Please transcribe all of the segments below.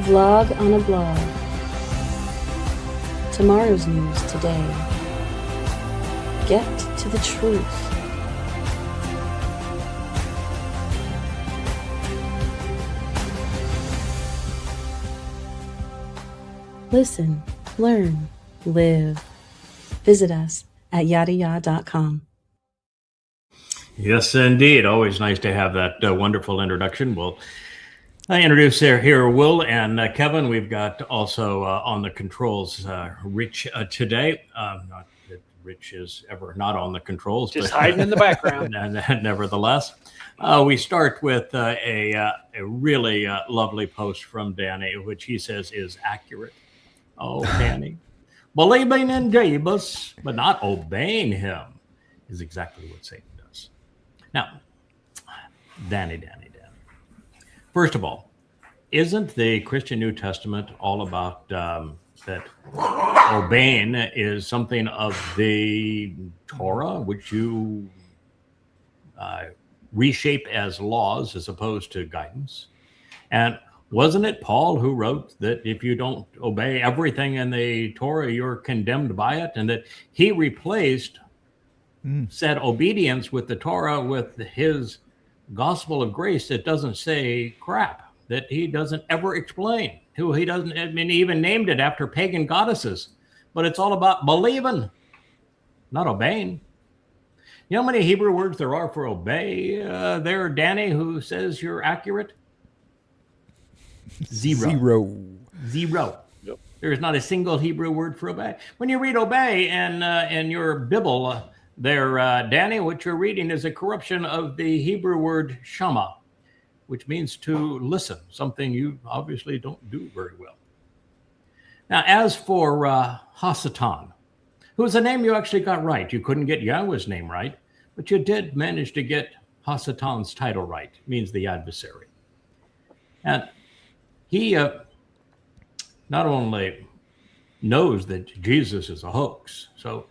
Vlog on a blog. Tomorrow's news today. Get to the truth. Listen, learn, live. Visit us at yadayah.com. Yes, indeed. Always nice to have that wonderful introduction. Well, I introduce here Will and Kevin. We've got also on the controls Rich today. Not that Rich is ever not on the controls. Just hiding in the background. Nevertheless, we start with a really lovely post from Danny, which he says is accurate. Oh, Danny. Believing in Jesus, but not obeying him is exactly what Satan does. Now, Danny. First of all, isn't the Christian New Testament all about that obeying is something of the Torah, which you reshape as laws as opposed to guidance? And wasn't it Paul who wrote that if you don't obey everything in the Torah, you're condemned by it? And that he replaced said obedience with the Torah with his gospel of grace that doesn't say crap, that he doesn't ever explain. He doesn't, I mean, he even named it after pagan goddesses. But it's all about believing, not obeying. You know how many Hebrew words there are for obey there, Danny, who says you're accurate? Zero. Yep. There is not a single Hebrew word for obey. When you read obey in your Bible there, Danny, what you're reading is a corruption of the Hebrew word Shama, which means to listen, something you obviously don't do very well. Now, as for Hasatan, who's a name you actually got right. You couldn't get Yahweh's name right, but you did manage to get Hasatan's title right. It means the adversary. And he not only knows that Jesus is a hoax, so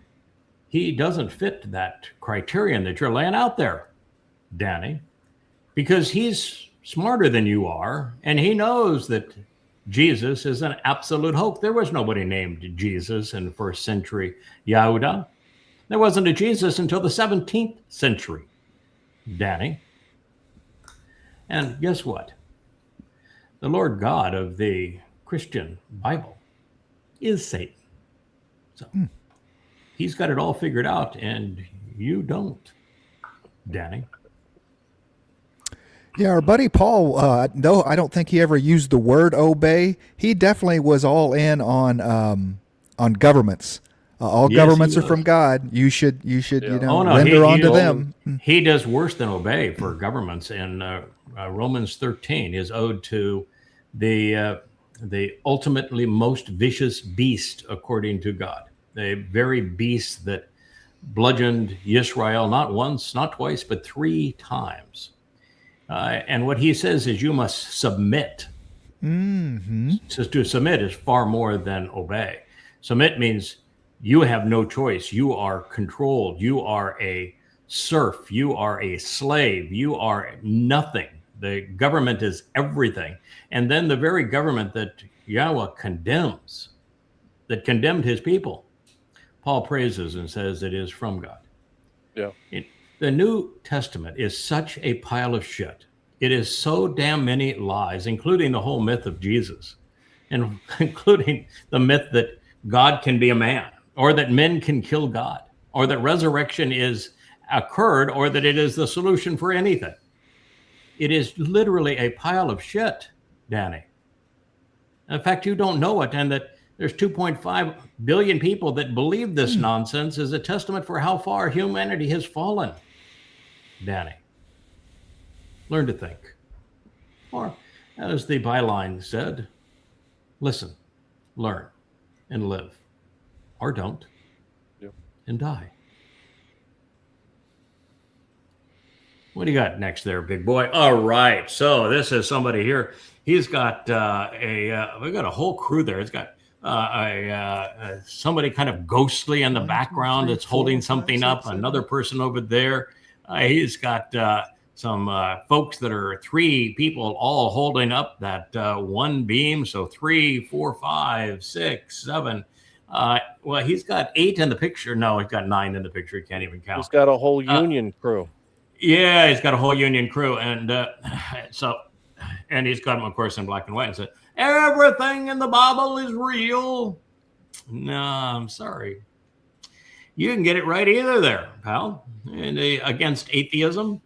he doesn't fit that criterion that you're laying out there, Danny, because he's smarter than you are, and he knows that Jesus is an absolute hoax. There was nobody named Jesus in the first century Yehuda. There wasn't a Jesus until the 17th century, Danny. And guess what? The Lord God of the Christian Bible is Satan. So he's got it all figured out, and you don't, Danny. Yeah, our buddy Paul, no, I don't think he ever used the word obey. He definitely was all in on governments. All governments are from God. You should render unto them. He does worse than obey for governments. And Romans 13 is owed to the ultimately most vicious beast, according to God. The very beast that bludgeoned Yisra'el not once, not twice, but 3 times. And what he says is you must submit. Mm-hmm. So to submit is far more than obey. Submit means you have no choice. You are controlled. You are a serf. You are a slave. You are nothing. The government is everything. And then the very government that Yahweh condemns, that condemned his people, Paul praises and says it is from God. Yeah. The New Testament is such a pile of shit. It is so damn many lies, including the whole myth of Jesus, and including the myth that God can be a man, or that men can kill God, or that resurrection is occurred, or that it is the solution for anything. It is literally a pile of shit, Danny. In fact, you don't know it, and that there's 2.5 billion people that believe this nonsense is a testament for how far humanity has fallen, Danny. Learn to think. Or, as the byline said, listen, learn, and live. Or don't, and die. What do you got next there, big boy? All right, so this is somebody here. He's got we've got a whole crew there. It's got somebody kind of ghostly in the background that's holding something up. Another person over there. He's got folks that are 3 people all holding up that one beam. So 3, 4, 5, 6, 7. Well, he's got 8 in the picture. No, he's got 9 in the picture. He can't even count. He's got a whole union crew. Yeah, he's got a whole union crew, and and he's got them, of course, in black and white. And said, everything in the Bible is real. No, I'm sorry. You can get it right either there, pal. And against atheism.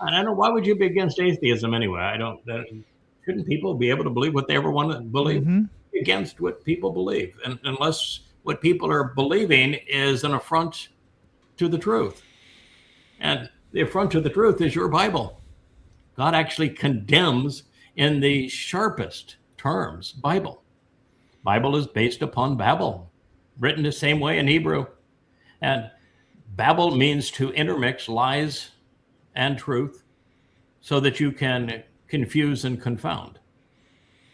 I don't know, why would you be against atheism anyway? Shouldn't people be able to believe what they ever want to believe? Against what people believe, and unless what people are believing is an affront to the truth. And the affront to the truth is your Bible. God actually condemns in the sharpest terms Bible. Bible is based upon Babel, written the same way in Hebrew. And Babel means to intermix lies and truth so that you can confuse and confound.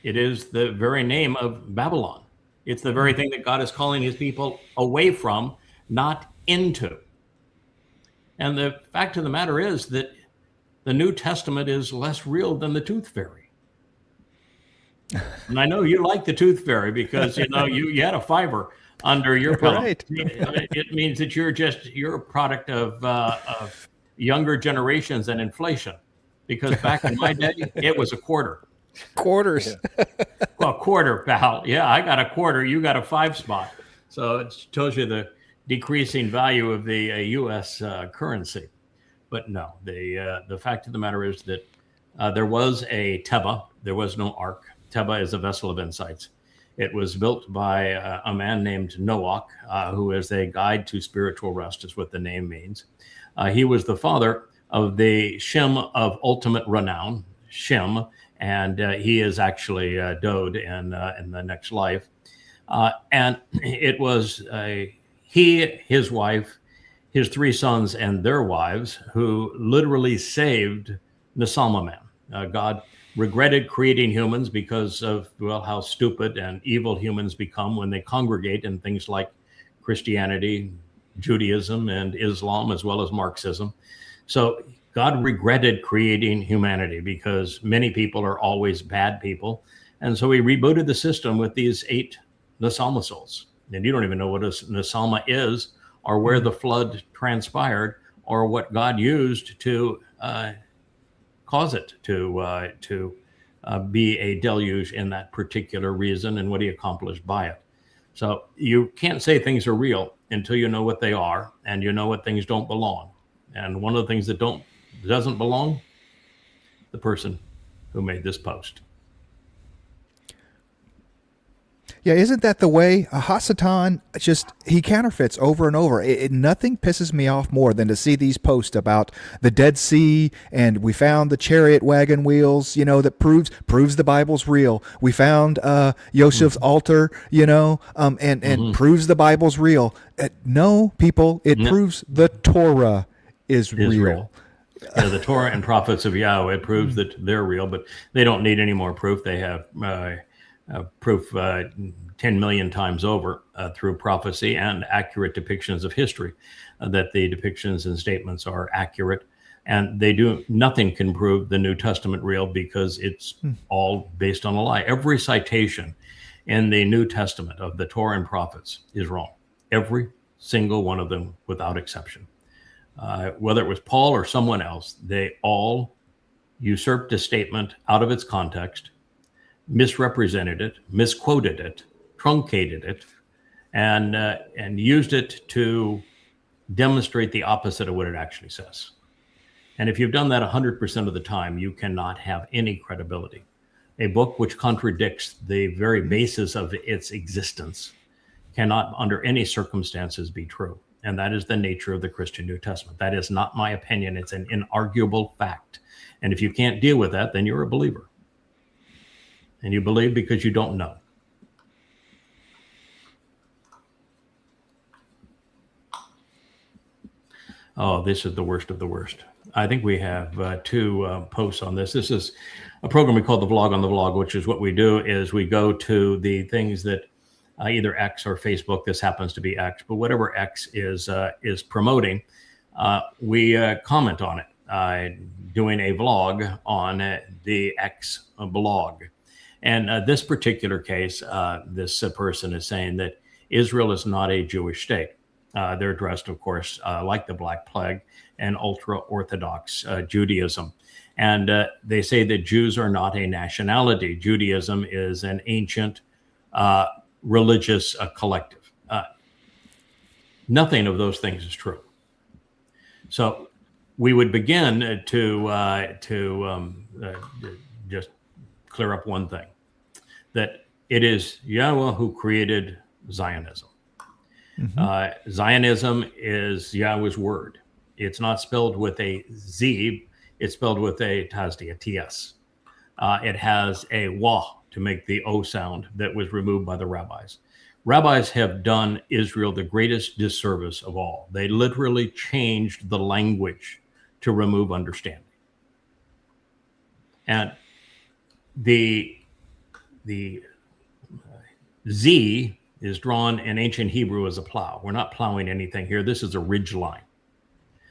It is the very name of Babylon. It's the very thing that God is calling his people away from, not into. And the fact of the matter is that the New Testament is less real than the tooth fairy. And I know you like the tooth fairy because, you had a $5 under your pillow. Right. It means that you're a product of younger generations and inflation. Because back in my day, it was a quarter. Quarters. Yeah. Well, quarter, pal. Yeah, I got a quarter. You got a 5 spot. So it tells you the decreasing value of the U.S. Currency. But no, the fact of the matter is that there was a Teva. There was no ark. Teva is a vessel of insights. It was built by a man named Noah, who is a guide to spiritual rest, is what the name means. He was the father of the Shem of ultimate renown, Shem, and he is actually Dowd in the next life. And it was he, his wife, his 3 sons, and their wives who literally saved Nesalma man. God regretted creating humans because of, how stupid and evil humans become when they congregate in things like Christianity, Judaism, and Islam, as well as Marxism. So God regretted creating humanity because many people are always bad people. And so he rebooted the system with these 8 Nesalma souls. And you don't even know what a Nesalma is, or where the flood transpired, or what God used to cause it to be a deluge in that particular reason, and what he accomplished by it. So you can't say things are real until you know what they are, and you know what things don't belong. And one of the things that doesn't belong, the person who made this post. Yeah, isn't that the way? Hasatan, he counterfeits over and over. Nothing pisses me off more than to see these posts about the Dead Sea, and we found the chariot wagon wheels, that proves the Bible's real. We found Joseph's altar, and proves the Bible's real. No, people, it proves the Torah is real. Yeah, the Torah and prophets of Yahweh, it proves that they're real, but they don't need any more proof. They have proof 10 million times over through prophecy and accurate depictions of history, that the depictions and statements are accurate. And nothing can prove the New Testament real because it's all based on a lie. Every citation in the New Testament of the Torah and prophets is wrong. Every single one of them, without exception. Whether it was Paul or someone else, they all usurped a statement out of its context, misrepresented it, misquoted it, truncated it, and used it to demonstrate the opposite of what it actually says. And if you've done that 100% of the time, you cannot have any credibility. A book which contradicts the very basis of its existence cannot, under any circumstances, be true. And that is the nature of the Christian New Testament. That is not my opinion. It's an inarguable fact. And if you can't deal with that, then you're a believer. And you believe because you don't know. Oh, this is the worst of the worst. I think we have 2 posts on this. This is a program we call the Vlog on the Vlog, which is what we do is we go to the things that either X or Facebook, this happens to be X, but whatever X is promoting, we comment on it. doing a vlog on the X blog. And this particular case, this person is saying that Israel is not a Jewish state. They're dressed, of course, like the Black Plague and ultra-Orthodox Judaism. And they say that Jews are not a nationality. Judaism is an ancient religious collective. Nothing of those things is true. So we would begin to just clear up one thing, that it is Yahweh who created Zionism. Mm-hmm. Zionism is Yahweh's word. It's not spelled with a Z, it's spelled with a Tazdi, a TS. It has a wah to make the O sound that was removed by the rabbis. Rabbis have done Israel the greatest disservice of all. They literally changed the language to remove understanding. And the Z is drawn in ancient Hebrew as a plow. We're not plowing anything here. This is a ridge line.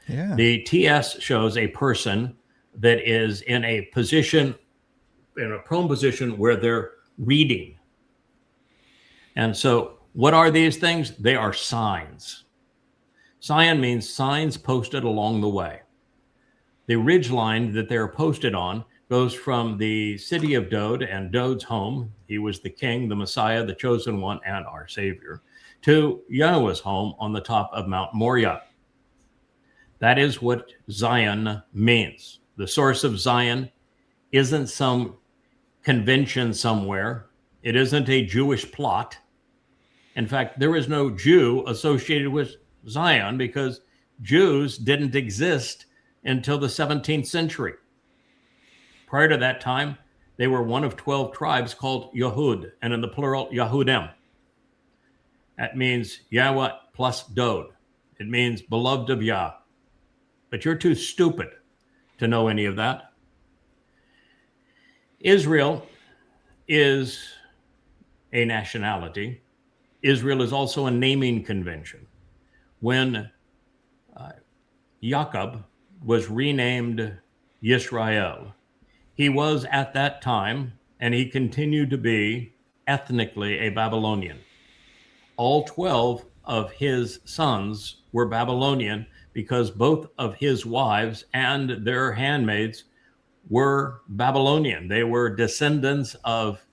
Yeah. The TS shows a person that is in a position, in a prone position where they're reading. And so what are these things? They are signs. Sign means signs posted along the way. The ridge line that they're posted on goes from the city of Dowd and Dowd's home. He was the king, the Messiah, the chosen one, and our Savior, to Yahowah's home on the top of Mount Moriah. That is what Zion means. The source of Zion isn't some convention somewhere. It isn't a Jewish plot. In fact, there is no Jew associated with Zion because Jews didn't exist until the 17th century. Prior to that time, they were one of 12 tribes called Yehud, and in the plural, Yahudim. That means Yahweh plus Dowd. It means beloved of Yah. But you're too stupid to know any of that. Israel is a nationality. Israel is also a naming convention. When Jacob was renamed Yisra'el, he was at that time, and he continued to be, ethnically a Babylonian. All 12 of his sons were Babylonian because both of his wives and their handmaids were Babylonian. They were descendants of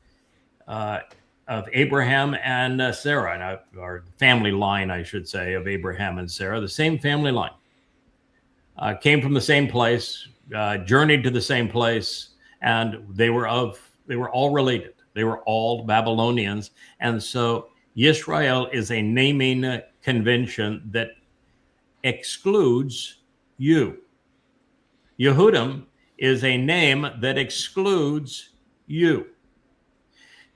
Abraham and Sarah, or family line, I should say, of Abraham and Sarah, the same family line. Came from the same place, journeyed to the same place, and they were all related. They were all Babylonians. And so Yisra'el is a naming convention that excludes you. Yehudim is a name that excludes you.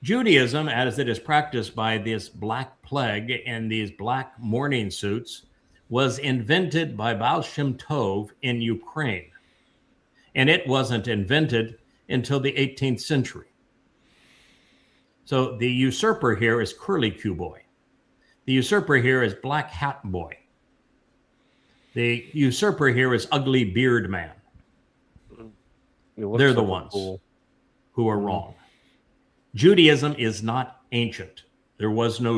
Judaism, as it is practiced by this Black Plague and these black mourning suits, was invented by Baal Shem Tov in Ukraine. And it wasn't invented until the 18th century. So the usurper here is Curly Q Boy. The usurper here is Black Hat Boy. The usurper here is Ugly Beard Man. They're the ones who are wrong. Judaism is not ancient. There was no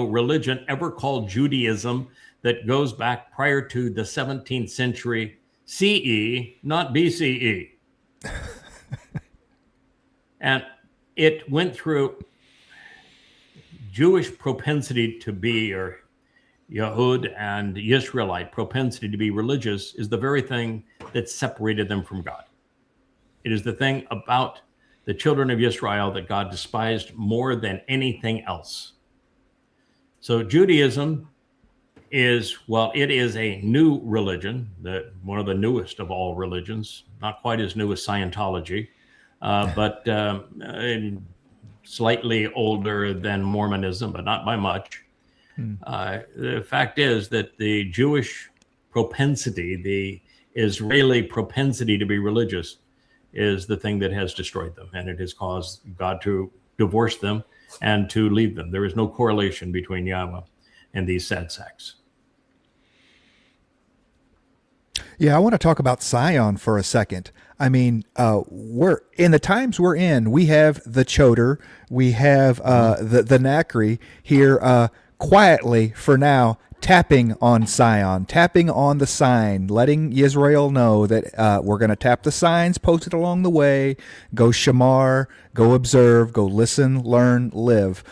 religion ever called Judaism that goes back prior to the 17th century CE, not BCE. And it went through Jewish propensity to be, or Yehud and Yisraelite propensity to be religious, is the very thing that separated them from God. It is the thing about the children of Yisrael that God despised more than anything else. So Judaism is, well, it is a new religion, one of the newest of all religions, not quite as new as Scientology, but slightly older than Mormonism, but not by much. The fact is that the Jewish propensity, the Israeli propensity to be religious, is the thing that has destroyed them, and it has caused God to divorce them and to leave them. There is no correlation between Yahweh and these sad sacks. Yeah, I want to talk about Tsiyown for a second. I mean, we're in the times we're in. We have the Choter, we have the Nakri here quietly for now, tapping on Tsiyown, tapping on the sign, letting Yisra'el know that we're going to tap the signs posted along the way. Go shamar, go observe, go listen, learn, live.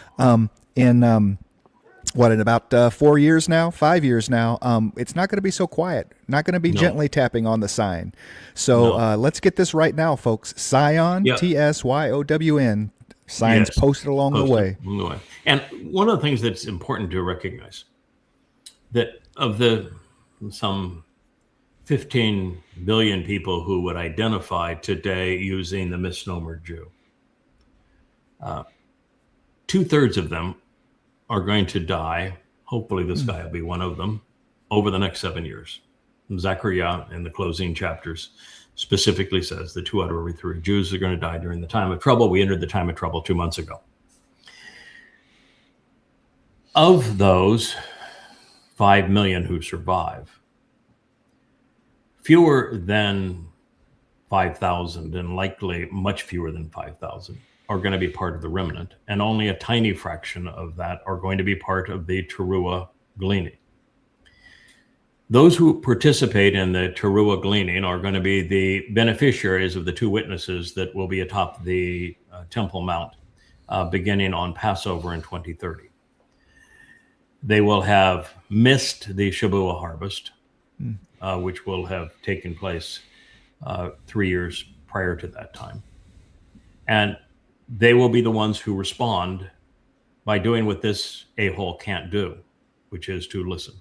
In about 4 years now, 5 years now, it's not going to be so quiet. Not going to be gently tapping on the sign. So let's get this right now, folks. Tsiyown, Tsyown, signs posted along the way. And one of the things that's important to recognize, that of the some 15 billion people who would identify today using the misnomer Jew, 2/3 of them are going to die. Hopefully this guy will be one of them over the next 7 years. Zechariah in the closing chapters specifically says the 2 out of every 3 Jews are going to die during the time of trouble. We entered the time of trouble 2 months ago. Of those 5 million who survive, fewer than 5,000, and likely much fewer than 5,000, are going to be part of the remnant, and only a tiny fraction of that are going to be part of the Towrah gleaning. Those who participate in the Towrah gleaning are going to be the beneficiaries of the 2 witnesses that will be atop the Temple Mount beginning on Passover in 2030. They will have missed the Shavuot harvest, which will have taken place 3 years prior to that time. And they will be the ones who respond by doing what this a-hole can't do, which is to listen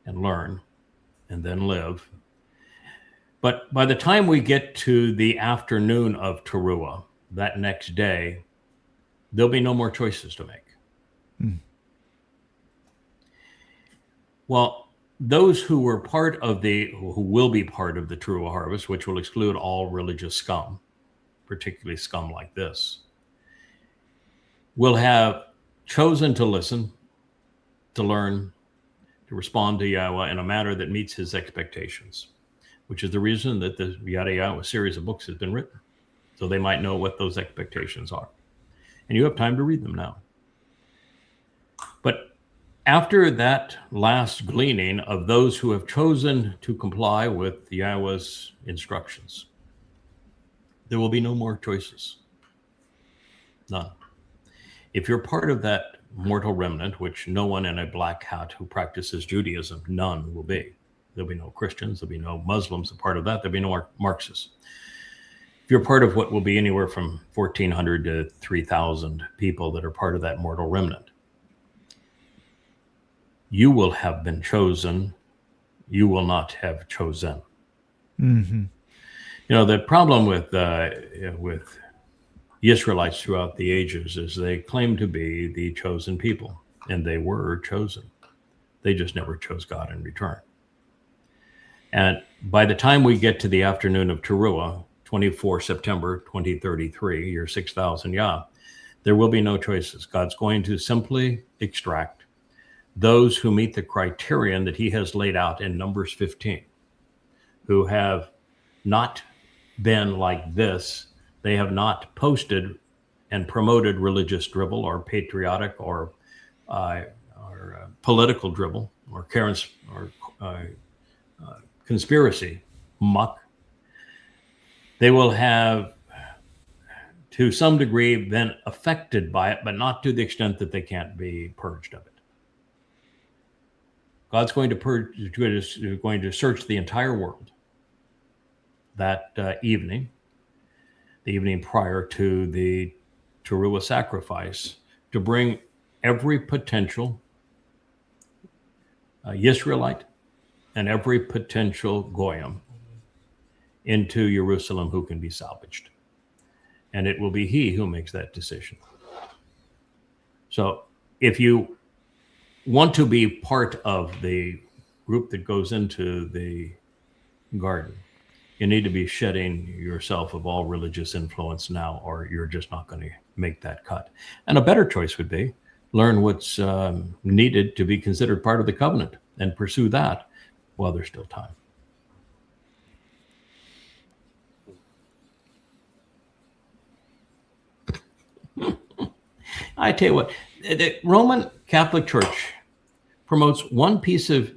and learn and then live. But by the time we get to the afternoon of Towrah, that next day, there'll be no more choices to make. Well, those who were who will be part of the Towrah harvest, which will exclude all religious scum, particularly scum like this, will have chosen to listen, to learn, to respond to Yahowah in a manner that meets his expectations, which is the reason that the Yahowah series of books has been written, so they might know what those expectations are. And you have time to read them now. But after that last gleaning of those who have chosen to comply with Yahowah's instructions, there will be no more choices. None. If you're part of that mortal remnant, which no one in a black hat who practices Judaism, none will be. There'll be no Christians, there'll be no Muslims a part of that, there'll be no Marxists. If you're part of what will be anywhere from 1,400 to 3,000 people that are part of that mortal remnant, you will have been chosen, you will not have chosen. Mm-hmm. You know, the problem with Israelites throughout the ages is they claim to be the chosen people, and they were chosen. They just never chose God in return. And by the time we get to the afternoon of Towrah, 24 September 2033, year 6000 Yah, there will be no choices. God's going to simply extract those who meet the criterion that he has laid out in Numbers 15, who have not been like this. They have not posted and promoted religious dribble or patriotic or political dribble or conspiracy muck. They will have, to some degree, been affected by it, but not to the extent that they can't be purged of it. God's going to search the entire world that evening, the evening prior to the Towrah sacrifice, to bring every potential Yisraelite and every potential Goyim into Jerusalem who can be salvaged. And it will be he who makes that decision. So if you want to be part of the group that goes into the garden, you need to be shedding yourself of all religious influence now, or you're just not going to make that cut. And a better choice would be learn what's needed to be considered part of the covenant and pursue that while there's still time. I tell you what, the Roman Catholic Church promotes one piece of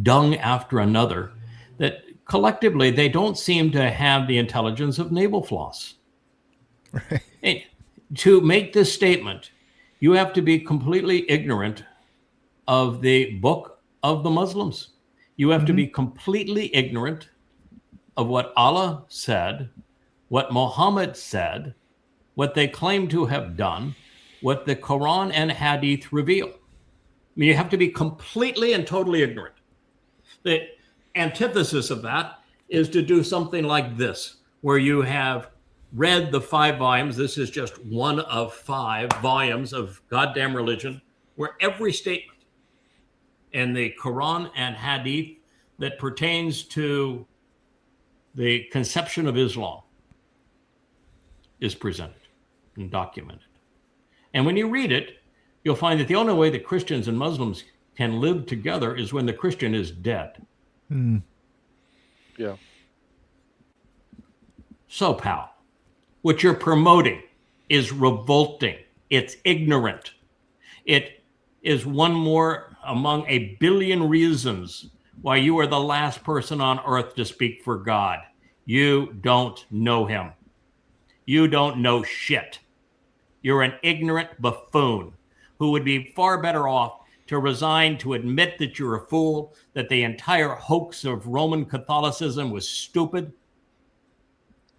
dung after another that collectively they don't seem to have the intelligence of navel floss. Right. And to make this statement, you have to be completely ignorant of the book of the Muslims. You have to be completely ignorant of what Allah said, what Muhammad said, what they claim to have done, what the Quran and Hadith reveal. I mean, you have to be completely and totally ignorant. The antithesis of that is to do something like this, where you have read the 5 volumes. This is just one of 5 volumes of goddamn religion, where every statement in the Quran and Hadith that pertains to the conception of Islam is presented and documented. And when you read it, you'll find that the only way that Christians and Muslims can live together is when the Christian is dead. Yeah. So, pal, what you're promoting is revolting. It's ignorant. It is one more among a billion reasons why you are the last person on earth to speak for God. You don't know him. You don't know shit. You're an ignorant buffoon who would be far better off to resign, to admit that you're a fool, that the entire hoax of Roman Catholicism was stupid,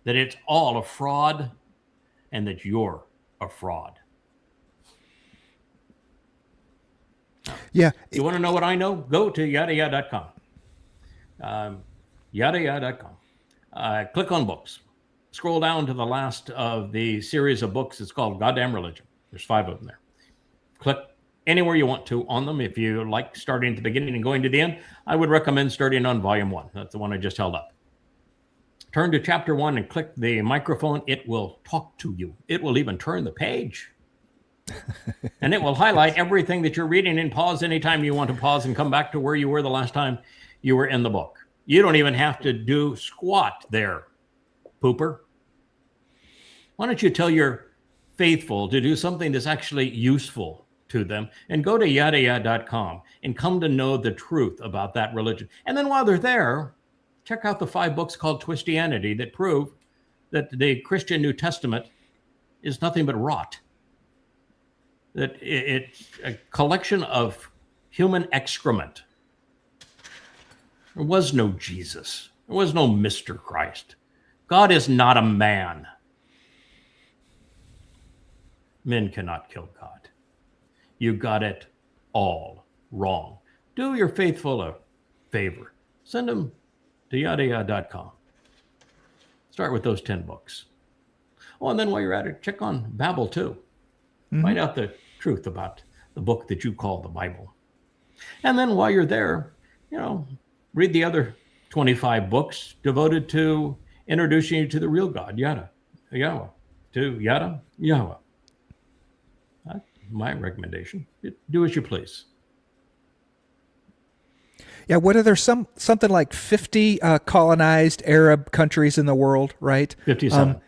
that it's all a fraud, and that you're a fraud. Yeah. You want to know what I know? Go to yahowah.com. Yahowah.com. Click on books. Scroll down to the last of the series of books. It's called Goddamn Religion. There's 5 of them there. Click anywhere you want to on them. If you like starting at the beginning and going to the end, I would recommend starting on volume 1. That's the one I just held up. Turn to chapter 1 and click the microphone. It will talk to you. It will even turn the page. And it will highlight everything that you're reading and pause anytime you want to pause and come back to where you were the last time you were in the book. You don't even have to do squat there, pooper. Why don't you tell your faithful to do something that's actually useful to them and go to yahowah.com and come to know the truth about that religion. And then while they're there, check out the 5 books called Twistianity that prove that the Christian New Testament is nothing but rot. That it's a collection of human excrement. There was no Jesus. There was no Mr. Christ. God is not a man. Men cannot kill God. You got it all wrong. Do your faithful a favor. Send them to yahowah.com. Start with those 10 books. Oh, and then while you're at it, check on Babel too. Find out the truth about the book that you call the Bible. And then while you're there, read the other 25 books devoted to introducing you to the real God, Yahowah. Yahowah. That's my recommendation. Do as you please. Yeah, what are there something like 50 colonized Arab countries in the world, right? 57.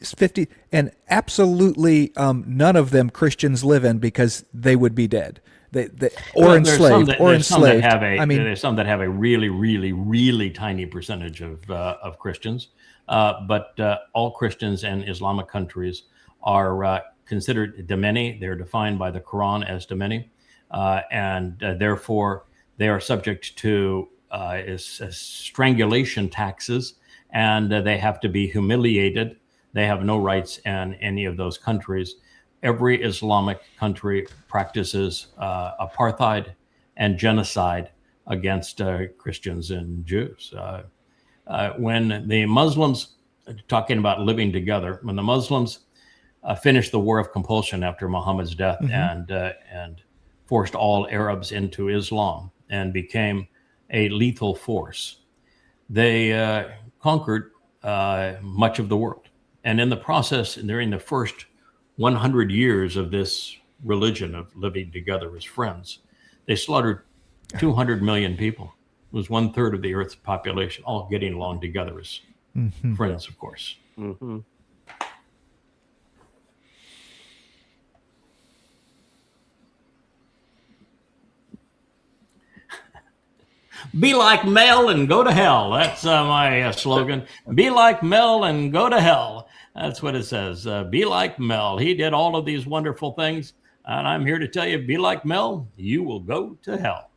50, and absolutely none of them Christians live in because they would be dead. Enslaved. There's some that have a really, really, really tiny percentage of Christians, but all Christians and Islamic countries are considered dhimmi. They're defined by the Quran as dhimmi, and therefore they are subject to strangulation taxes, and they have to be humiliated. They have no rights in any of those countries. Every Islamic country practices apartheid and genocide against Christians and Jews. When the Muslims, talking about living together, when the Muslims finished the war of compulsion after Muhammad's death and forced all Arabs into Islam and became a lethal force, they conquered much of the world. And in the process, during the first 100 years of this religion of living together as friends, they slaughtered 200 million people. It was 1/3 of the Earth's population, all getting along together as friends, of course. Be like Mel and go to hell. That's my slogan. Be like Mel and go to hell. That's what it says. Be like Mel. He did all of these wonderful things. And I'm here to tell you, be like Mel, you will go to hell.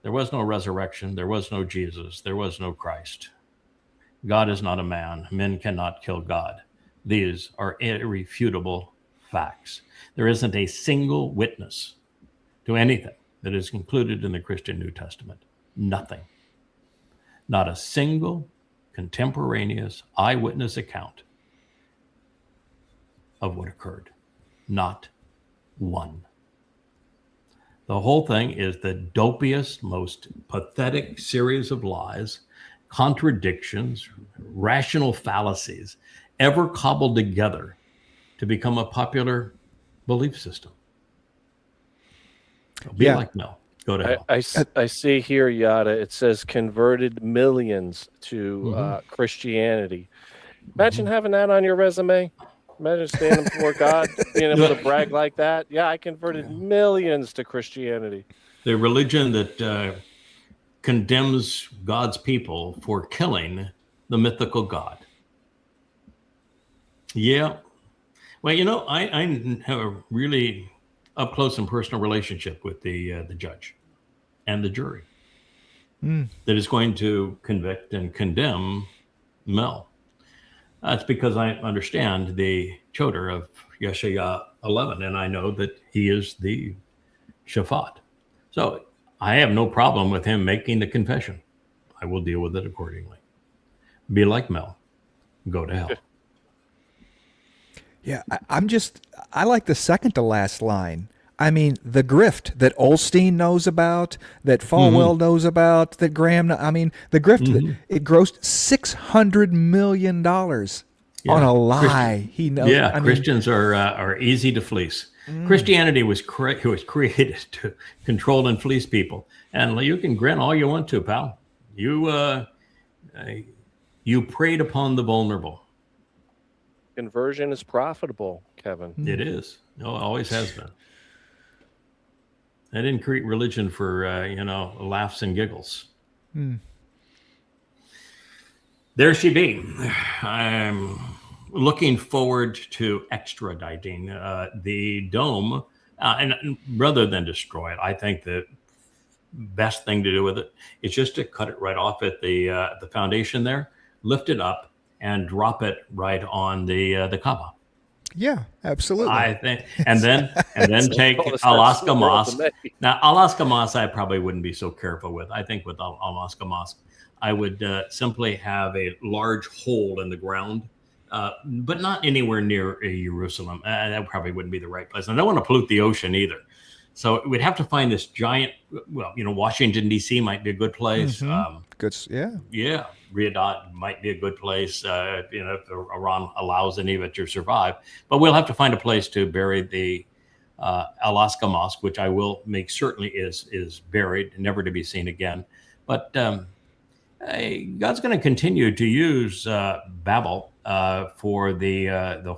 There was no resurrection. There was no Jesus. There was no Christ. God is not a man. Men cannot kill God. These are irrefutable facts. There isn't a single witness to anything that is included in the Christian New Testament. Nothing. Not a single contemporaneous eyewitness account of what occurred. Not one. The whole thing is the dopiest, most pathetic series of lies, contradictions, rational fallacies ever cobbled together to become a popular belief system. Be like Mel. Go to hell. I see here, Yada, it says converted millions to Christianity. Imagine having that on your resume. Imagine standing before God, being able to brag like that. Yeah, I converted millions to Christianity. The religion that condemns God's people for killing the mythical God. Yeah. Well, you know, I have a really up close and personal relationship with the judge and the jury that is going to convict and condemn Mel. That's because I understand the Choter of Yeshayahu 11, and I know that he is the Shaphat. So I have no problem with him making the confession. I will deal with it accordingly. Be like Mel. Go to hell. Yeah, I like the second to last line. I mean, the grift that Olstein knows about, that Falwell knows about, that Graham, the grift, it grossed $600 million on a lie. He knows. Yeah, Christians are easy to fleece. Christianity was created to control and fleece people. And you can grin all you want to, pal. You preyed upon the vulnerable. Conversion is profitable, Kevin. It is. No, it always has been. I didn't create religion for, laughs and giggles. There she be. I'm looking forward to extraditing the dome. And rather than destroy it, I think the best thing to do with it is just to cut it right off at the foundation there, lift it up, and drop it right on the Kaaba. Yeah, absolutely. I think, and then take Alaska Mosque. Now, Alaska Mosque, I probably wouldn't be so careful with. I think with Alaska Mosque, I would simply have a large hole in the ground, but not anywhere near Jerusalem. That probably wouldn't be the right place. And I don't want to pollute the ocean either. So we'd have to find this giant. Well, Washington D.C. might be a good place. Good, yeah. Yeah. Riyadh might be a good place, if Iran allows any of it to survive. But we'll have to find a place to bury the Alaska Mosque, which I will make certainly is buried, never to be seen again. But God's going to continue to use Babel for the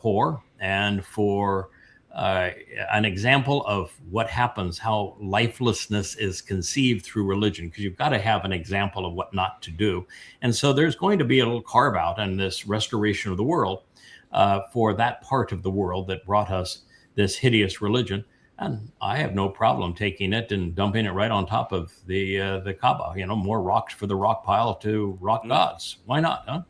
whore and for an example of what happens, how lifelessness is conceived through religion, because you've got to have an example of what not to do. And so there's going to be a little carve out in this restoration of the world for that part of the world that brought us this hideous religion. And I have no problem taking it and dumping it right on top of the Kaaba. More rocks for the rock pile to rock gods. Why not, huh?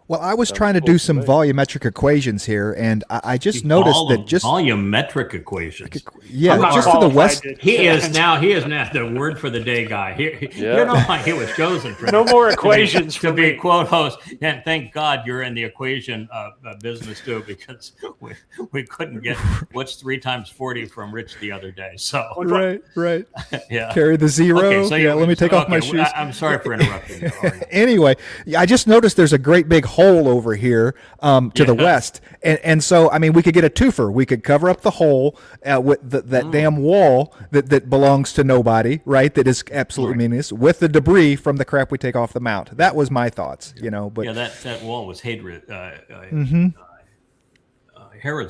Well, I was trying to do some volumetric equations here, and I just noticed that just volumetric equations. Yeah, just to the west. He is now the word for the day guy. You know why he was chosen for no more equations to be quote host. And thank God you're in the equation business too, because we couldn't get what's 3 times 40 from Rich the other day. So right. Yeah, carry the zero. Okay, so let me take off my shoes. I'm sorry for interrupting you. Anyway, I just noticed there's a great big hole over here to the west, and so we could get a twofer. We could cover up the hole with that damn wall that belongs to nobody, right? That is absolutely meaningless, with the debris from the crap we take off the mount. That was my thoughts, But that wall was Herod's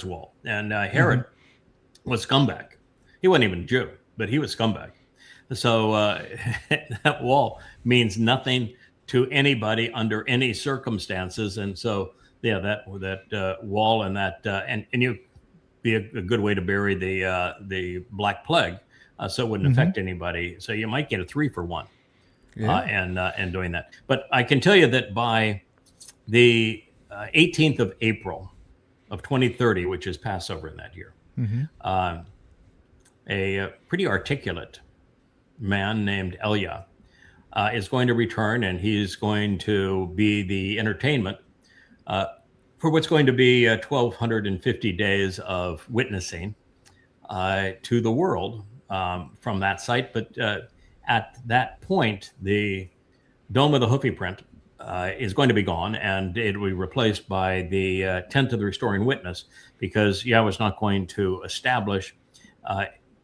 wall, and Herod was scumbag. He wasn't even a Jew, but he was scumbag. So that wall means nothing to anybody under any circumstances. And so, yeah, that wall and that and you be a good way to bury the Black Plague, so it wouldn't affect anybody. So you might get a 3 for 1, and doing that. But I can tell you that by the 18th of April of 2030, which is Passover in that year, a pretty articulate man named Elia is going to return, and he's going to be the entertainment for what's going to be 1,250 days of witnessing to the world from that site. But at that point, the Dome of the Hoofy Print is going to be gone, and it will be replaced by the Tent of the Restoring Witness, because Yahweh's not going to establish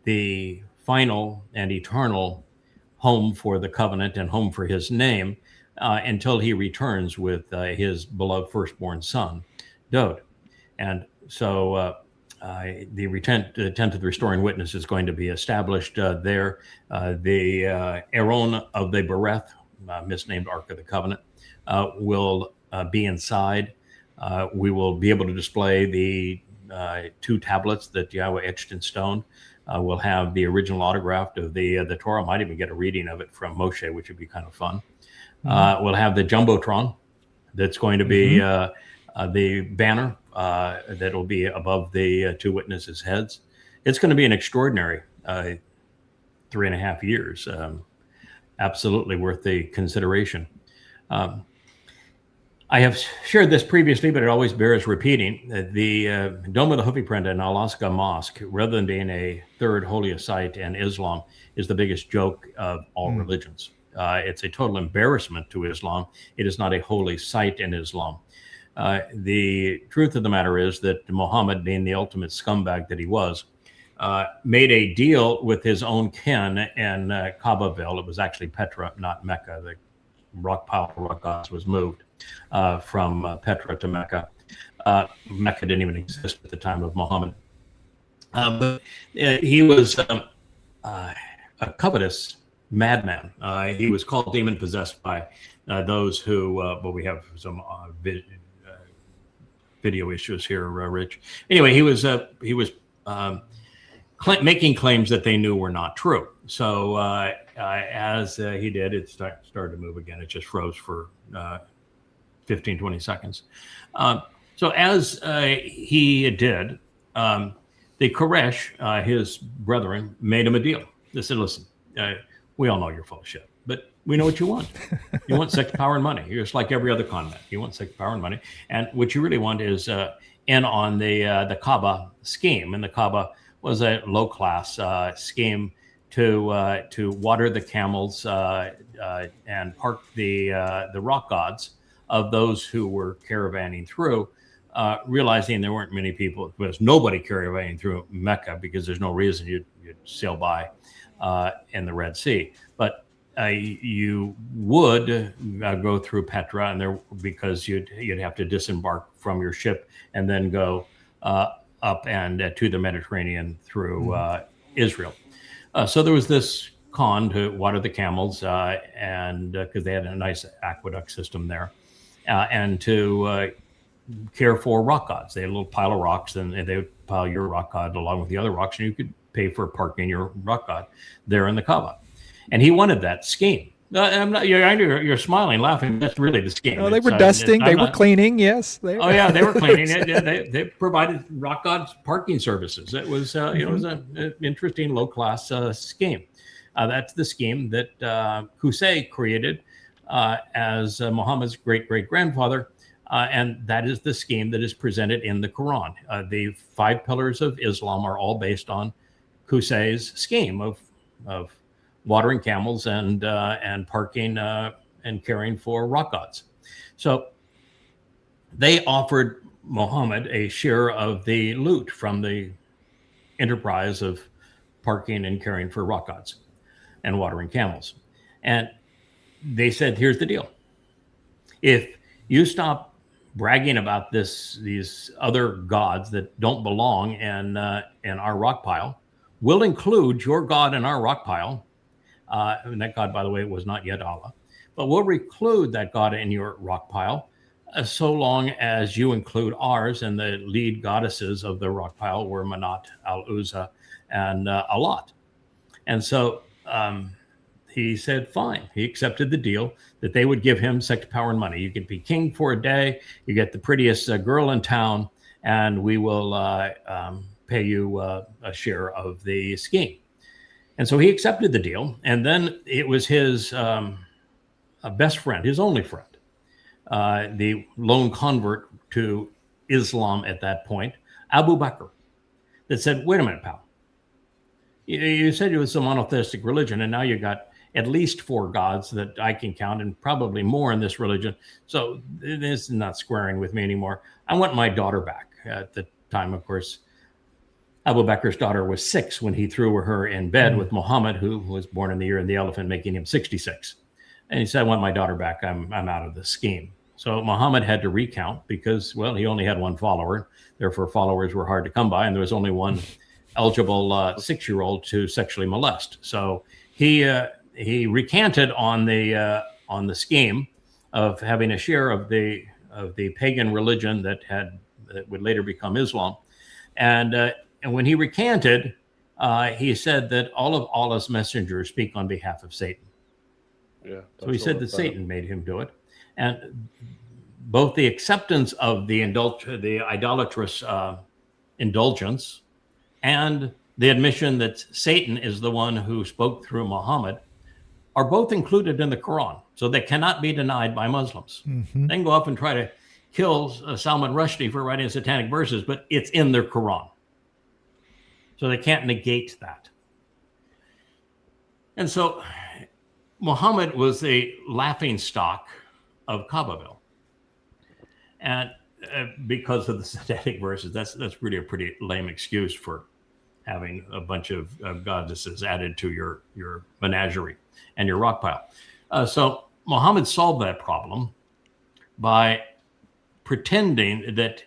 the final and eternal home for the covenant and home for his name until he returns with his beloved firstborn son, Dowd. And so the Tent of the Restoring Witness is going to be established there. The Aron of the Bereth, misnamed Ark of the Covenant, will be inside. We will be able to display the 2 tablets that Yahweh etched in stone. We'll have the original autograph of the Torah. Might even get a reading of it from Moshe, which would be kind of fun. We'll have the Jumbotron that's going to be the banner that will be above the 2 witnesses' heads. It's going to be an extraordinary 3.5 years. Absolutely worth the consideration. I have shared this previously, but it always bears repeating. The Dome of the Hoofy Print in Al-Aqsa Mosque, rather than being a third holiest site in Islam, is the biggest joke of all religions. It's a total embarrassment to Islam. It is not a holy site in Islam. The truth of the matter is that Muhammad, being the ultimate scumbag that he was, made a deal with his own kin in Kaabaville. It was actually Petra, not Mecca. The rock pile of rock gods was moved from Petra to Mecca. Mecca didn't even exist at the time of Muhammad. But he was a covetous madman. He was called demon possessed by those who, well, we have some video issues here, Rich. Anyway, he was making claims that they knew were not true. So as he did, it started to move again. It just froze for 15, 20 seconds. So as he did, the Koresh, his brethren, made him a deal. They said, listen, we all know you're full of shit, but we know what you want. You want sex, power, and money. You're just like every other con man. You want sex, power, and money. And what you really want is in on the Kaaba scheme. And the Kaaba was a low-class scheme to water the camels and park the rock gods of those who were caravanning through, realizing there weren't many people. There was nobody caravanning through Mecca because there's no reason you'd sail by in the Red Sea. But you would go through Petra, and there because you'd have to disembark from your ship and then go up and to the Mediterranean through Israel. So there was this con to water the camels, and because they had a nice aqueduct system there, and to care for rock gods. They had a little pile of rocks, and they would pile your rock god along with the other rocks, and you could pay for parking your rock god there in the Kaaba. And he wanted that scheme. You're smiling, laughing. That's really the scheme. Oh, they were dusting. They were cleaning. Yes. They were cleaning. They provided rock gods parking services. It was, it was an interesting low class scheme. That's the scheme that Qusay created as Muhammad's great grandfather, and that is the scheme that is presented in the Quran. The 5 pillars of Islam are all based on Qusay's scheme of watering camels and parking and caring for rock gods. So they offered Muhammad a share of the loot from the enterprise of parking and caring for rock gods and watering camels. And they said, here's the deal. If you stop bragging about these other gods that don't belong in our rock pile, we'll include your God in our rock pile. And that God, by the way, was not yet Allah. But we'll include that God in your rock pile so long as you include ours, and the lead goddesses of the rock pile were Manat, Al-Uzza, and Alat. And so he said, fine. He accepted the deal that they would give him sex, power, and money. You could be king for a day, you get the prettiest girl in town, and we will pay you a share of the scheme. And so he accepted the deal. And then it was his best friend, his only friend, the lone convert to Islam at that point, Abu Bakr, that said, wait a minute, pal. You said it was a monotheistic religion, and now you got at least 4 gods that I can count, and probably more in this religion. So this is not squaring with me anymore. I want my daughter back. At the time, of course, Abu Bakr's daughter was 6 when he threw her in bed with Muhammad, who was born in the year of the elephant, making him 66. And he said, I want my daughter back. I'm out of the scheme. So Muhammad had to recount because, well, he only had 1 follower. Therefore, followers were hard to come by, and there was only 1 eligible 6-year-old to sexually molest. So he recanted on the scheme of having a share of the pagan religion that would later become Islam, and when he recanted, he said that all of Allah's messengers speak on behalf of Satan. Yeah. So he said that Satan made him do it, and both the acceptance of the idolatrous indulgence and the admission that Satan is the one who spoke through Muhammad are both included in the Quran. So they cannot be denied by Muslims. Mm-hmm. They can go up and try to kill Salman Rushdie for writing satanic verses, but it's in their Quran. So they can't negate that. And so Muhammad was a laughing stock of Kaabaville. And because of the satanic verses, that's really a pretty lame excuse for having a bunch of goddesses added to your menagerie and your rock pile. So Muhammad solved that problem by pretending that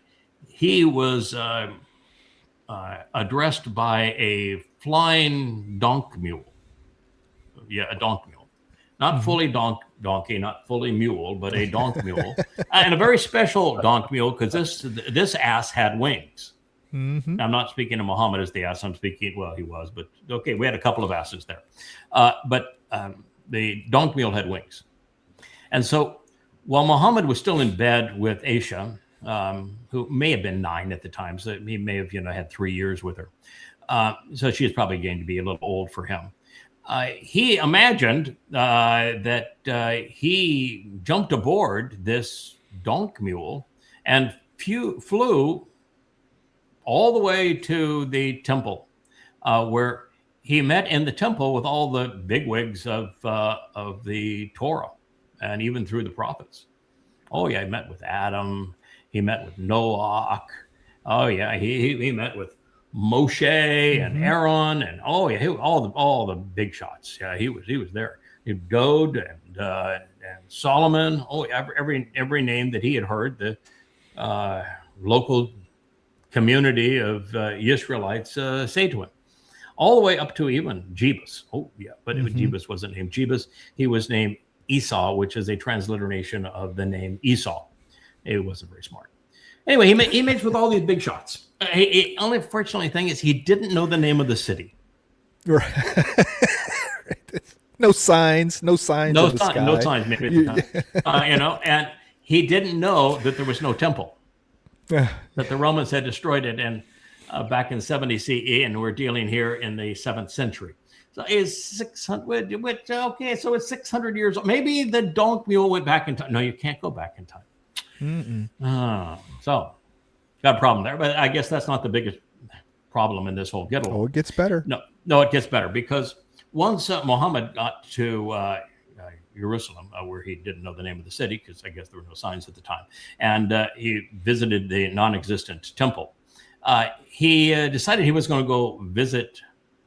he was addressed by a flying donk mule. Yeah, a donk mule. Not fully donkey, not fully mule, but a donk mule. And a very special donk mule, because this ass had wings. Mm-hmm. I'm not speaking of Muhammad as the ass. I'm speaking, well, he was, but okay, we had a couple of asses there. But the donk mule had wings. And so while Muhammad was still in bed with Aisha, who may have been 9 at the time, so he may have had 3 years with her. So she was probably going to be a little old for him. He imagined that he jumped aboard this donk mule and flew all the way to the temple, where he met in the temple with all the bigwigs of the Torah, and even through the prophets. Oh yeah, he met with Adam. He met with Noah. Oh yeah, he met with Moshe and Aaron, and oh yeah, all the big shots. Yeah, he was there. Dowd and Solomon. Oh, every name that he had heard, the local community of Yisraelites say to him, all the way up to even Jebus. Oh yeah, but Jebus wasn't named Jebus. He was named Esau, which is a transliteration of the name Esau. He wasn't very smart. Anyway, he mates with all these big shots. Only fortunately thing is he didn't know the name of the city. Right. No signs in the sky. No signs maybe at the time. And he didn't know that there was no temple. That the Romans had destroyed it back in 70 CE, and we're dealing here in the 7th century. So it's 600. Okay, so it's 600 years old. Maybe the donk mule went back in time. No, you can't go back in time. So got a problem there, but I guess that's not the biggest problem in this whole get along. Oh, it gets better. No, it gets better, because once Muhammad got to Jerusalem, where he didn't know the name of the city, because I guess there were no signs at the time, and he visited the non-existent temple, he decided he was going to go visit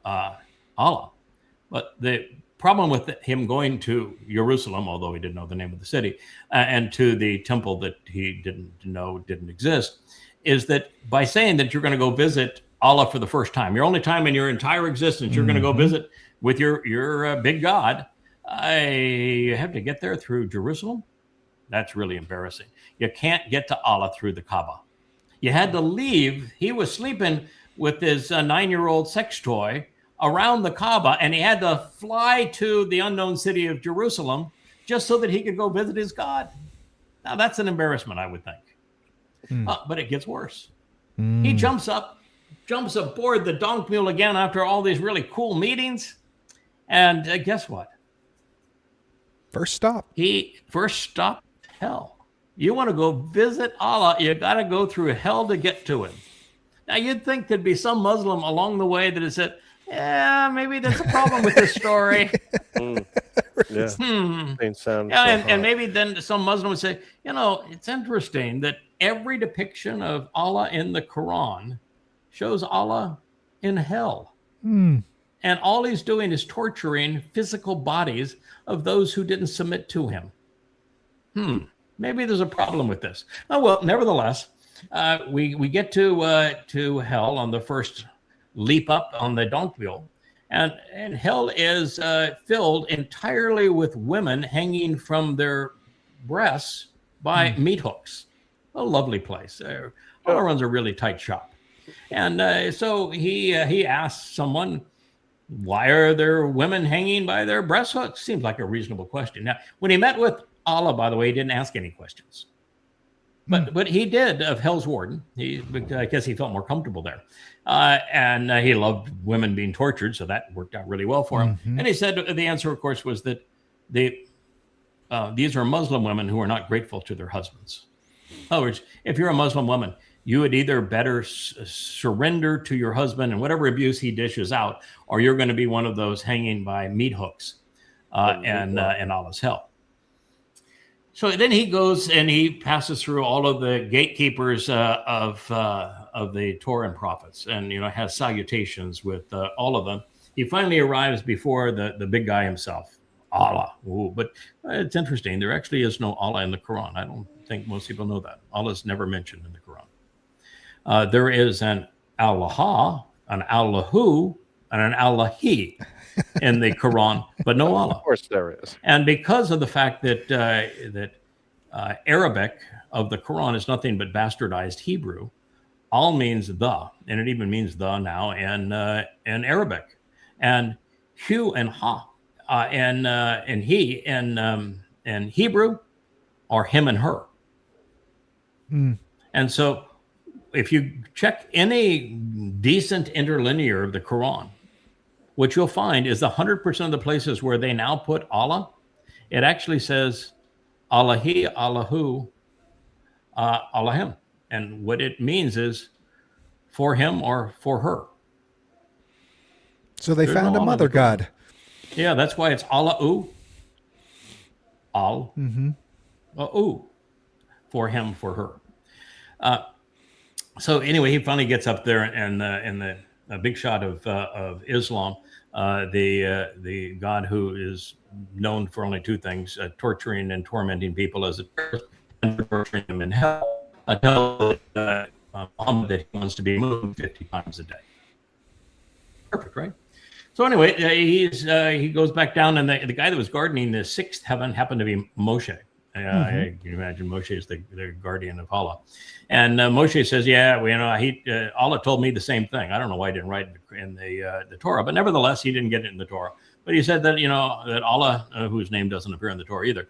Allah. But the problem with him going to Jerusalem, although he didn't know the name of the city, and to the temple that he didn't know didn't exist, is that by saying that you're going to go visit Allah for the first time, your only time in your entire existence, you're going to go visit with your big God. I have to get there through Jerusalem. That's really embarrassing. You can't get to Allah through the Kaaba. You had to leave. He was sleeping with his 9-year-old sex toy around the Kaaba, and he had to fly to the unknown city of Jerusalem just so that he could go visit his God. Now, that's an embarrassment, I would think. But it gets worse. He jumps aboard the donk mule again after all these really cool meetings. And guess what? First stop. First stop, hell. You want to go visit Allah, you got to go through hell to get to him. Now, you'd think there'd be some Muslim along the way that has said, yeah, maybe there's a problem with this story. Yeah. And maybe then some Muslim would say, it's interesting that every depiction of Allah in the Quran shows Allah in hell. And all he's doing is torturing physical bodies of those who didn't submit to him. Maybe there's a problem with this. Oh, well, nevertheless, we get to hell on the first leap up on the donk mule. And hell is filled entirely with women hanging from their breasts by meat hooks. A lovely place. Allah runs a really tight shop. And so he asks someone, why are there women hanging by their breast hooks? Seems like a reasonable question. Now, when he met with Allah, by the way, he didn't ask any questions. But he did of Hell's Warden. I guess he felt more comfortable there. And he loved women being tortured, so that worked out really well for him. And he said the answer, of course, was that these are Muslim women who are not grateful to their husbands. In other words, if you're a Muslim woman, you would either better surrender to your husband and whatever abuse he dishes out, or you're going to be one of those hanging by meat hooks and Allah's hell. So then he goes and he passes through all of the gatekeepers of the Torah and prophets, and has salutations with all of them. He finally arrives before the big guy himself, Allah. Ooh, but it's interesting. There actually is no Allah in the Quran. I don't think most people know that. Allah is never mentioned in the Quran. There is an Allah, an Allahu, and an Allahi in the Quran, but no Allah. Of course there is. And because of the fact that Arabic of the Quran is nothing but bastardized Hebrew, al means the, and it even means the now in Arabic, and hu and ha and he in Hebrew are him and her. And so if you check any decent interlinear of the Quran, what you'll find is 100% of the places where they now put Allah, it actually says Allahi, Allahu, Allahim. And what it means is for him or for her. So there's found a mother god. Yeah, that's why it's Allahu, for him, for her. So anyway, he finally gets up there and in the big shot of Islam, the God who is known for only two things, torturing and tormenting people as a terrorist and torturing them in hell, tells Muhammad that he wants to be moved 50 times a day. Perfect, right? So anyway, he goes back down, and the guy that was guarding the sixth heaven happened to be Moshe. You can imagine Moshe is the guardian of Allah. And Moshe says, Allah told me the same thing. I don't know why he didn't write it in the Torah, but nevertheless, he didn't get it in the Torah. But he said that, that Allah, whose name doesn't appear in the Torah either,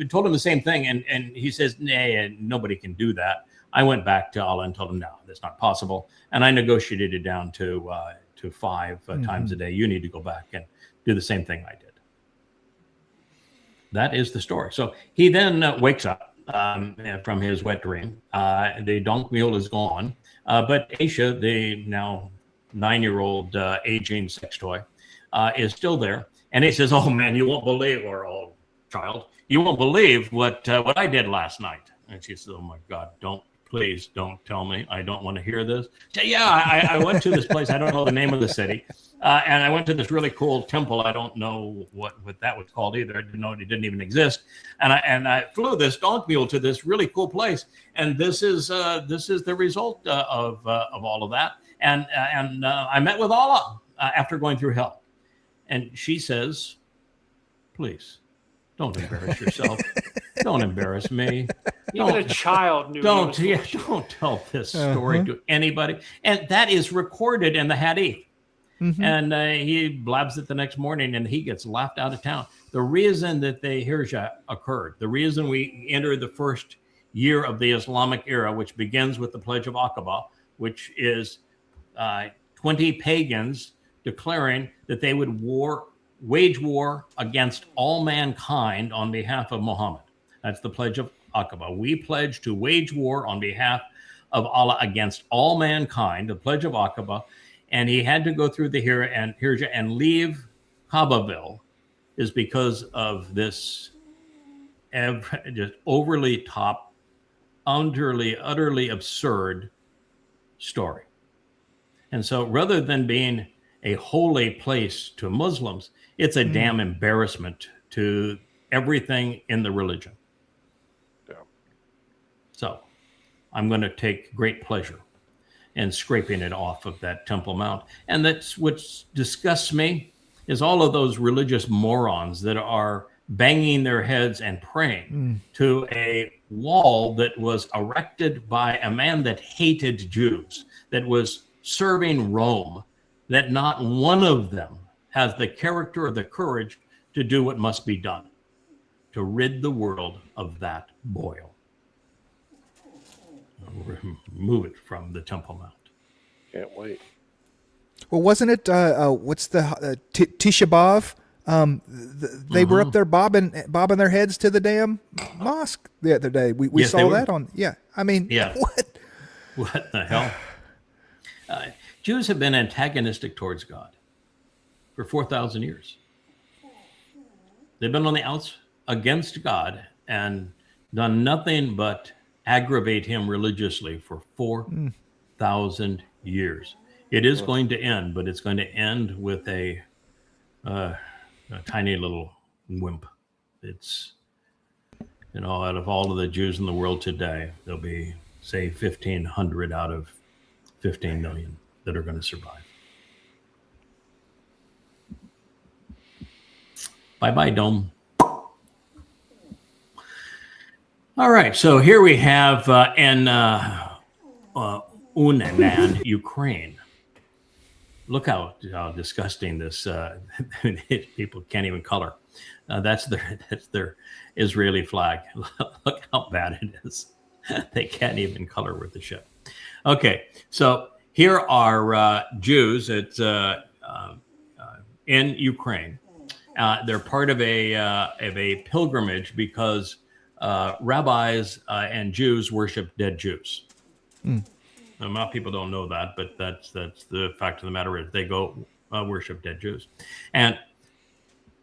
told him the same thing. And he says, nah, nobody can do that. I went back to Allah and told him, no, that's not possible. And I negotiated it down to 5 times a day. You need to go back and do the same thing I did. That is the story. So he then wakes up from his wet dream. The donk mule is gone, but Aisha, the now 9-year-old aging sex toy, is still there. And he says, "Oh man, you won't believe, or child, you won't believe what I did last night." And she says, "Oh my God, don't please don't tell me. I don't want to hear this. Yeah, I went to this place. I don't know the name of the city. And I went to this really cool temple. I don't know what that was called either. I didn't know it didn't even exist. And I flew this donk mule to this really cool place. And this is the result of all of that. And I met with Allah after going through hell. And she says, please, don't embarrass yourself. Don't embarrass me. Even a child knew. Don't tell this story to anybody. And that is recorded in the Hadith. Mm-hmm. And he blabs it the next morning, and he gets laughed out of town. The reason that the Hirja occurred, the reason we entered the first year of the Islamic era, which begins with the Pledge of Aqaba, which is 20 pagans declaring that they would wage war against all mankind on behalf of Muhammad. That's the Pledge of Aqaba. We pledge to wage war on behalf of Allah against all mankind, the Pledge of Aqaba. And he had to go through the Hirja and leave Kaabaville is because of this just overly utterly absurd story. And so rather than being a holy place to Muslims, it's a damn embarrassment to everything in the religion. Yeah. So I'm going to take great pleasure in scraping it off of that Temple Mount. And that's what disgusts me is all of those religious morons that are banging their heads and praying to a wall that was erected by a man that hated Jews, that was serving Rome, that not one of them has the character or the courage to do what must be done, to rid the world of that boil. Remove it from the Temple Mount. Can't wait. Well, wasn't it, what's the, Tisha B'Av? They were up there bobbing their heads to the damn mosque the other day. We yes, saw that on, I mean, what? What the hell? Jews have been antagonistic towards God for 4,000 years. They've been on the outs against God and done nothing but aggravate him religiously for 4,000 years. It is going to end, but it's going to end with a tiny little wimp. It's, out of all of the Jews in the world today, there'll be, say, 1,500 out of 15 million that are going to survive. Bye-bye, Dome. All right, so here we have in Unan, Ukraine. Look how disgusting this. People can't even color. That's their Israeli flag. Look how bad it is. They can't even color with the ship. Okay, so here are Jews in Ukraine. They're part of a pilgrimage because rabbis and Jews worship dead Jews. A lot of people don't know that, but that's the fact of the matter is they go worship dead Jews. And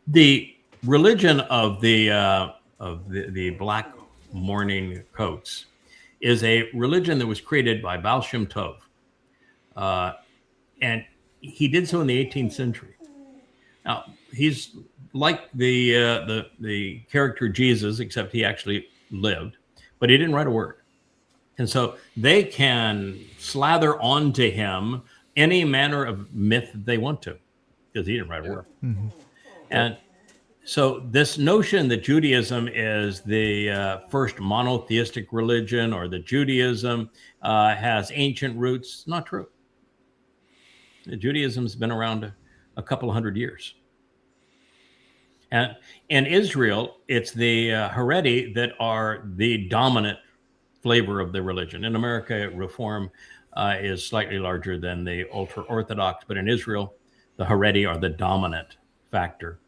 the religion of the black mourning coats is a religion that was created by Baal Shem Tov, and he did so in the 18th century. Now he's like the character Jesus, except he actually lived, but he didn't write a word. And so they can slather onto him any manner of myth that they want to, because he didn't write a word. Mm-hmm. And so this notion that Judaism is the first monotheistic religion, or that Judaism has ancient roots, not true. Judaism's been around a couple of hundred years. And in Israel, it's the Haredi that are the dominant flavor of the religion. In America, Reform is slightly larger than the ultra-Orthodox, but in Israel, the Haredi are the dominant factor.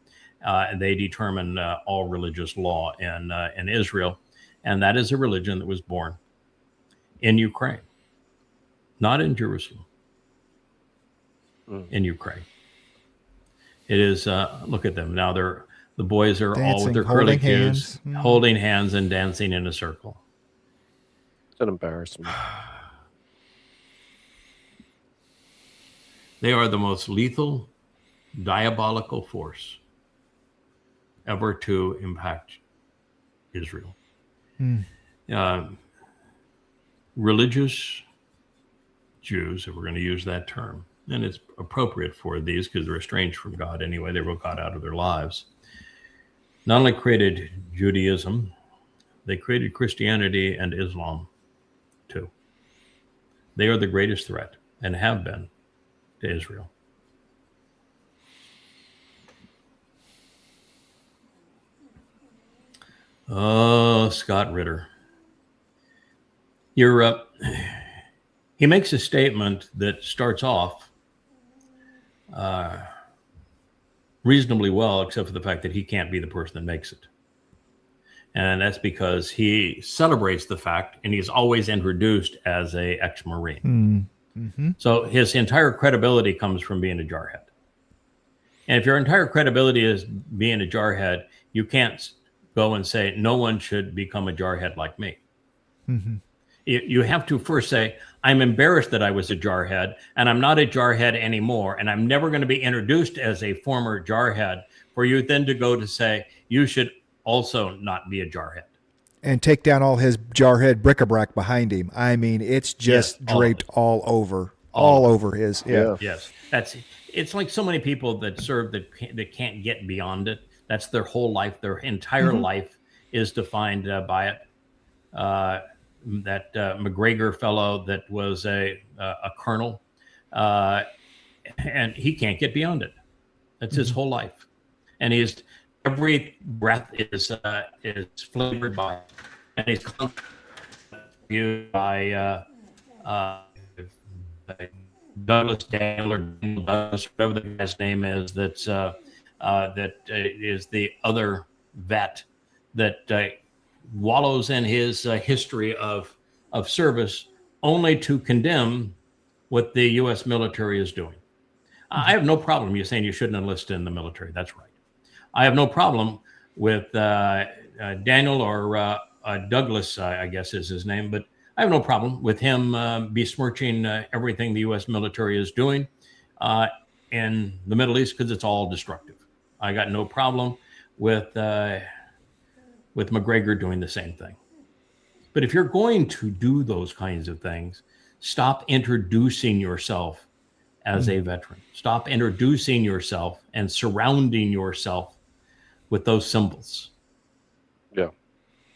They determine all religious law in Israel, and that is a religion that was born in Ukraine, not in Jerusalem, in Ukraine. It is, look at them. Now the boys are dancing, all with their curly cues, holding hands and dancing in a circle. an embarrassment. They are the most lethal, diabolical force ever to impact Israel. Religious Jews, if we're going to use that term, and it's appropriate for these because they're estranged from God anyway, they wrote God out of their lives, not only created Judaism, they created Christianity and Islam too. They are the greatest threat and have been to Israel. Oh, Scott Ritter. He makes a statement that starts off reasonably well, except for the fact that he can't be the person that makes it. And that's because he celebrates the fact, and he's always introduced as a ex-Marine. So his entire credibility comes from being a jarhead. And if your entire credibility is being a jarhead, you can't go and say, no one should become a jarhead like me. You have to first say, I'm embarrassed that I was a jarhead, and I'm not a jarhead anymore, and I'm never going to be introduced as a former jarhead, for you then to go to say, you should also not be a jarhead. And take down all his jarhead bric-a-brac behind him. I mean, it's just draped all over his. Yeah. Yes. It's like so many people that serve that can't get beyond it. That's their whole life. Their entire life is defined by it. That Macgregor fellow that was a colonel, and he can't get beyond it. That's his whole life, and every breath is flavored by, and he's viewed by Douglas Dale or Douglas, whatever the guy's name is. That is the other vet that wallows in his history of service, only to condemn what the U.S. military is doing. I have no problem you saying you shouldn't enlist in the military. That's right. I have no problem with Daniel or Douglas, I guess is his name, but I have no problem with him besmirching everything the U.S. military is doing in the Middle East, because it's all destructive. I got no problem with Macgregor doing the same thing. But if you're going to do those kinds of things, stop introducing yourself as a veteran. Stop introducing yourself and surrounding yourself with those symbols. Yeah.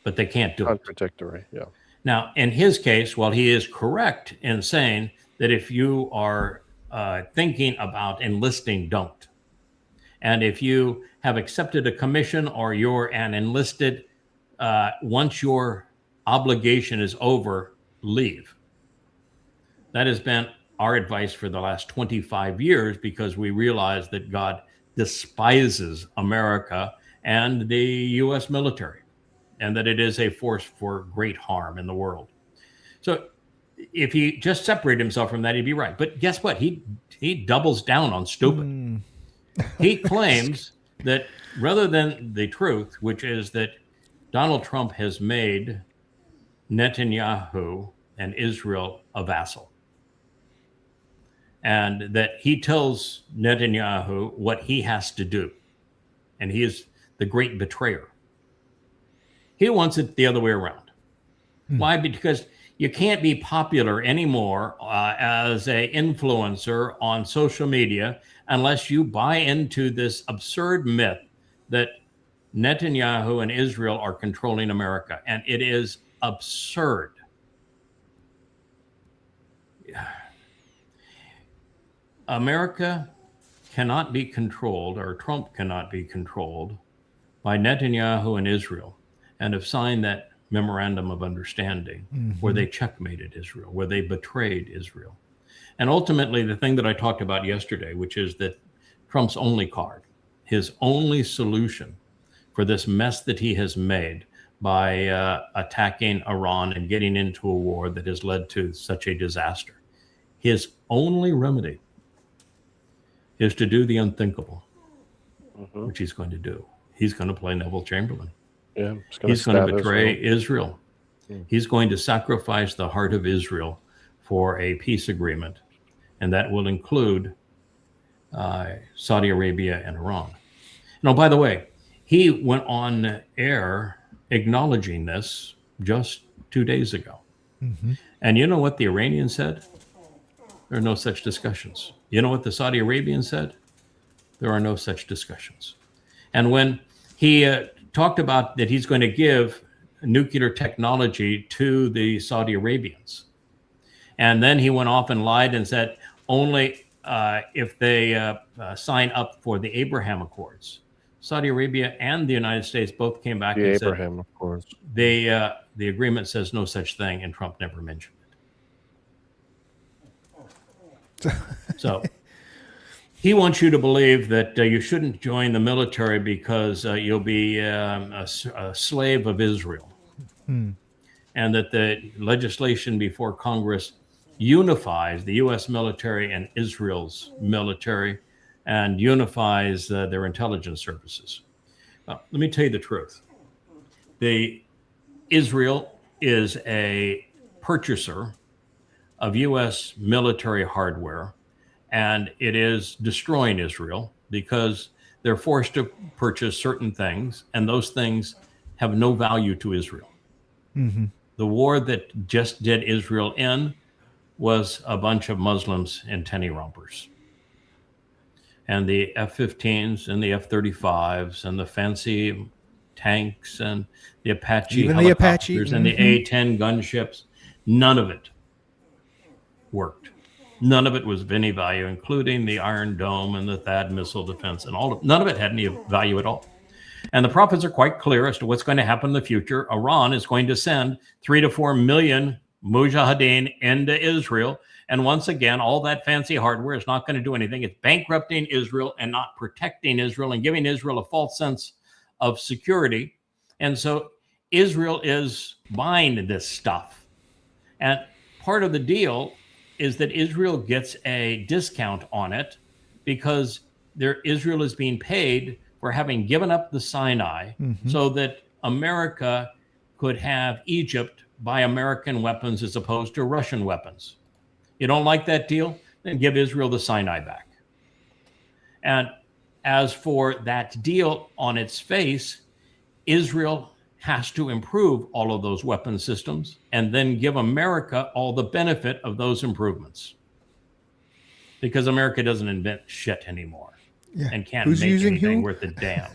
But they can't do it. Contradictory, yeah. Now, in his case, while he is correct in saying that if you are thinking about enlisting, don't. And if you have accepted a commission or you're an enlisted, once your obligation is over, leave. That has been our advice for the last 25 years, because we realize that God despises America and the U.S. military, and that it is a force for great harm in the world. So if he just separated himself from that, he'd be right. But guess what? He doubles down on stupid. He claims that rather than the truth, which is that Donald Trump has made Netanyahu and Israel a vassal, and that he tells Netanyahu what he has to do, and he is the great betrayer. He wants it the other way around. Why? Because you can't be popular anymore as an influencer on social media unless you buy into this absurd myth that Netanyahu and Israel are controlling America. And it is absurd. America cannot be controlled, or Trump cannot be controlled, by Netanyahu and Israel, and have signed that memorandum of understanding where they checkmated Israel, where they betrayed Israel. And ultimately, the thing that I talked about yesterday, which is that Trump's only card, his only solution for this mess that he has made by attacking Iran and getting into a war that has led to such a disaster, his only remedy is to do the unthinkable, which he's going to do. He's going to play Neville Chamberlain. Yeah, he's going to betray Israel. He's going to sacrifice the heart of Israel for a peace agreement, and that will include Saudi Arabia and Iran. Now, by the way, he went on air acknowledging this just 2 days ago. And you know what the Iranians said? There are no such discussions. You know what the Saudi Arabians said? There are no such discussions. And when he talked about that he's going to give nuclear technology to the Saudi Arabians, and then he went off and lied and said only if they sign up for the Abraham Accords. Saudi Arabia and the United States both came back and Abraham, of course. The agreement says no such thing, and Trump never mentioned it. So he wants you to believe that you shouldn't join the military because you'll be a slave of Israel, and that the legislation before Congress unifies the U.S. military and Israel's military and unifies their intelligence services. Well, let me tell you the truth. Israel is a purchaser of U.S. military hardware, and it is destroying Israel because they're forced to purchase certain things, and those things have no value to Israel. The war that just did Israel in was a bunch of Muslims and tenny rompers. And the F-15s and the F-35s and the fancy tanks and the Apache Even helicopters the Apache. and the A-10 gunships, none of it worked. None of it was of any value, including the Iron Dome and the THAAD missile defense, and none of it had any value at all. And the prophets are quite clear as to what's going to happen in the future. Iran is going to send 3 to 4 million mujahideen into Israel. And once again, all that fancy hardware is not going to do anything. It's bankrupting Israel and not protecting Israel and giving Israel a false sense of security. And so Israel is buying this stuff. And part of the deal is that Israel gets a discount on it because Israel is being paid for having given up the Sinai so that America could have Egypt buy American weapons as opposed to Russian weapons. You don't like that deal? Then give Israel the Sinai back. And as for that deal on its face, Israel has to improve all of those weapon systems and then give America all the benefit of those improvements. Because America doesn't invent shit anymore and can't make anything worth a damn.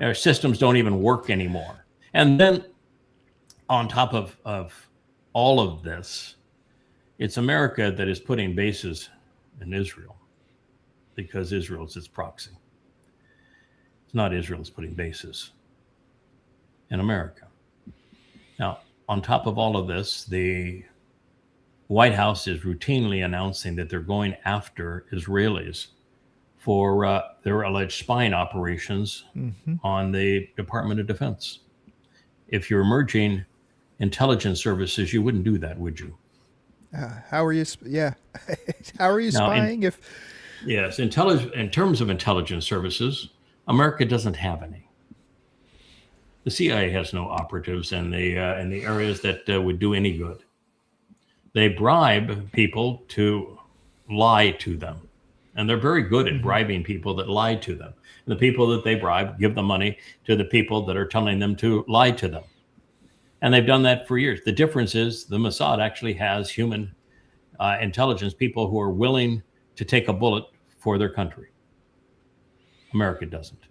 Our systems don't even work anymore. And then on top of all of this, it's America that is putting bases in Israel because Israel is its proxy. It's not Israel that's putting bases in America. Now, on top of all of this, the White House is routinely announcing that they're going after Israelis for their alleged spying operations on the Department of Defense. If you're merging intelligence services, you wouldn't do that, would you? How are you? How are you spying? Yes, in terms of intelligence services, America doesn't have any. The CIA has no operatives in the areas that would do any good. They bribe people to lie to them, and they're very good at bribing people that lie to them. And the people that they bribe give the money to the people that are telling them to lie to them. And they've done that for years. The difference is the Mossad actually has human intelligence, people who are willing to take a bullet for their country. America doesn't.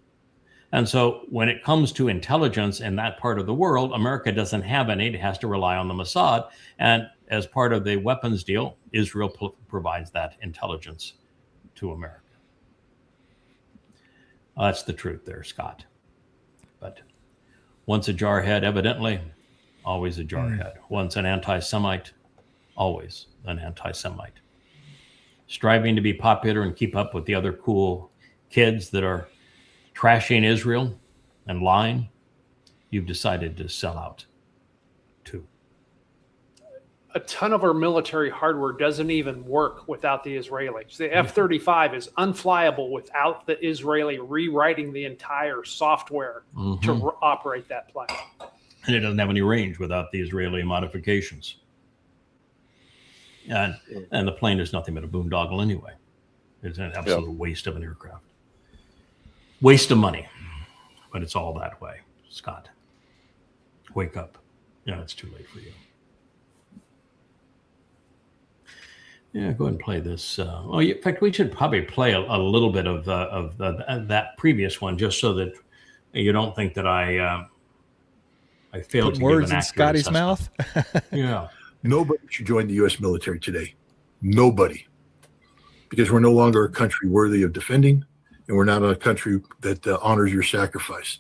And so when it comes to intelligence in that part of the world, America doesn't have any. It has to rely on the Mossad. And as part of the weapons deal, Israel provides that intelligence to America. That's the truth there, Scott. But once a jarhead, evidently, always a jarhead. Once an anti-Semite, always an anti-Semite. Striving to be popular and keep up with the other cool kids that are trashing Israel and lying, you've decided to sell out too. A ton of our military hardware doesn't even work without the Israelis. The F-35 is unflyable without the Israeli rewriting the entire software to operate that plane. and it doesn't have any range without the Israeli modifications. And the plane is nothing but a boondoggle anyway. It's an absolute waste of an aircraft. Waste of money. But it's all that way. Scott, wake up. It's too late for you. Yeah, go ahead and play this. In fact, we should probably play a little bit of that previous one, just so that you don't think that I failed to words give an in Scotty's assessment. mouth. Yeah. Nobody should join the U.S. military today. Nobody. Because we're no longer a country worthy of defending, and we're not a country that honors your sacrifice.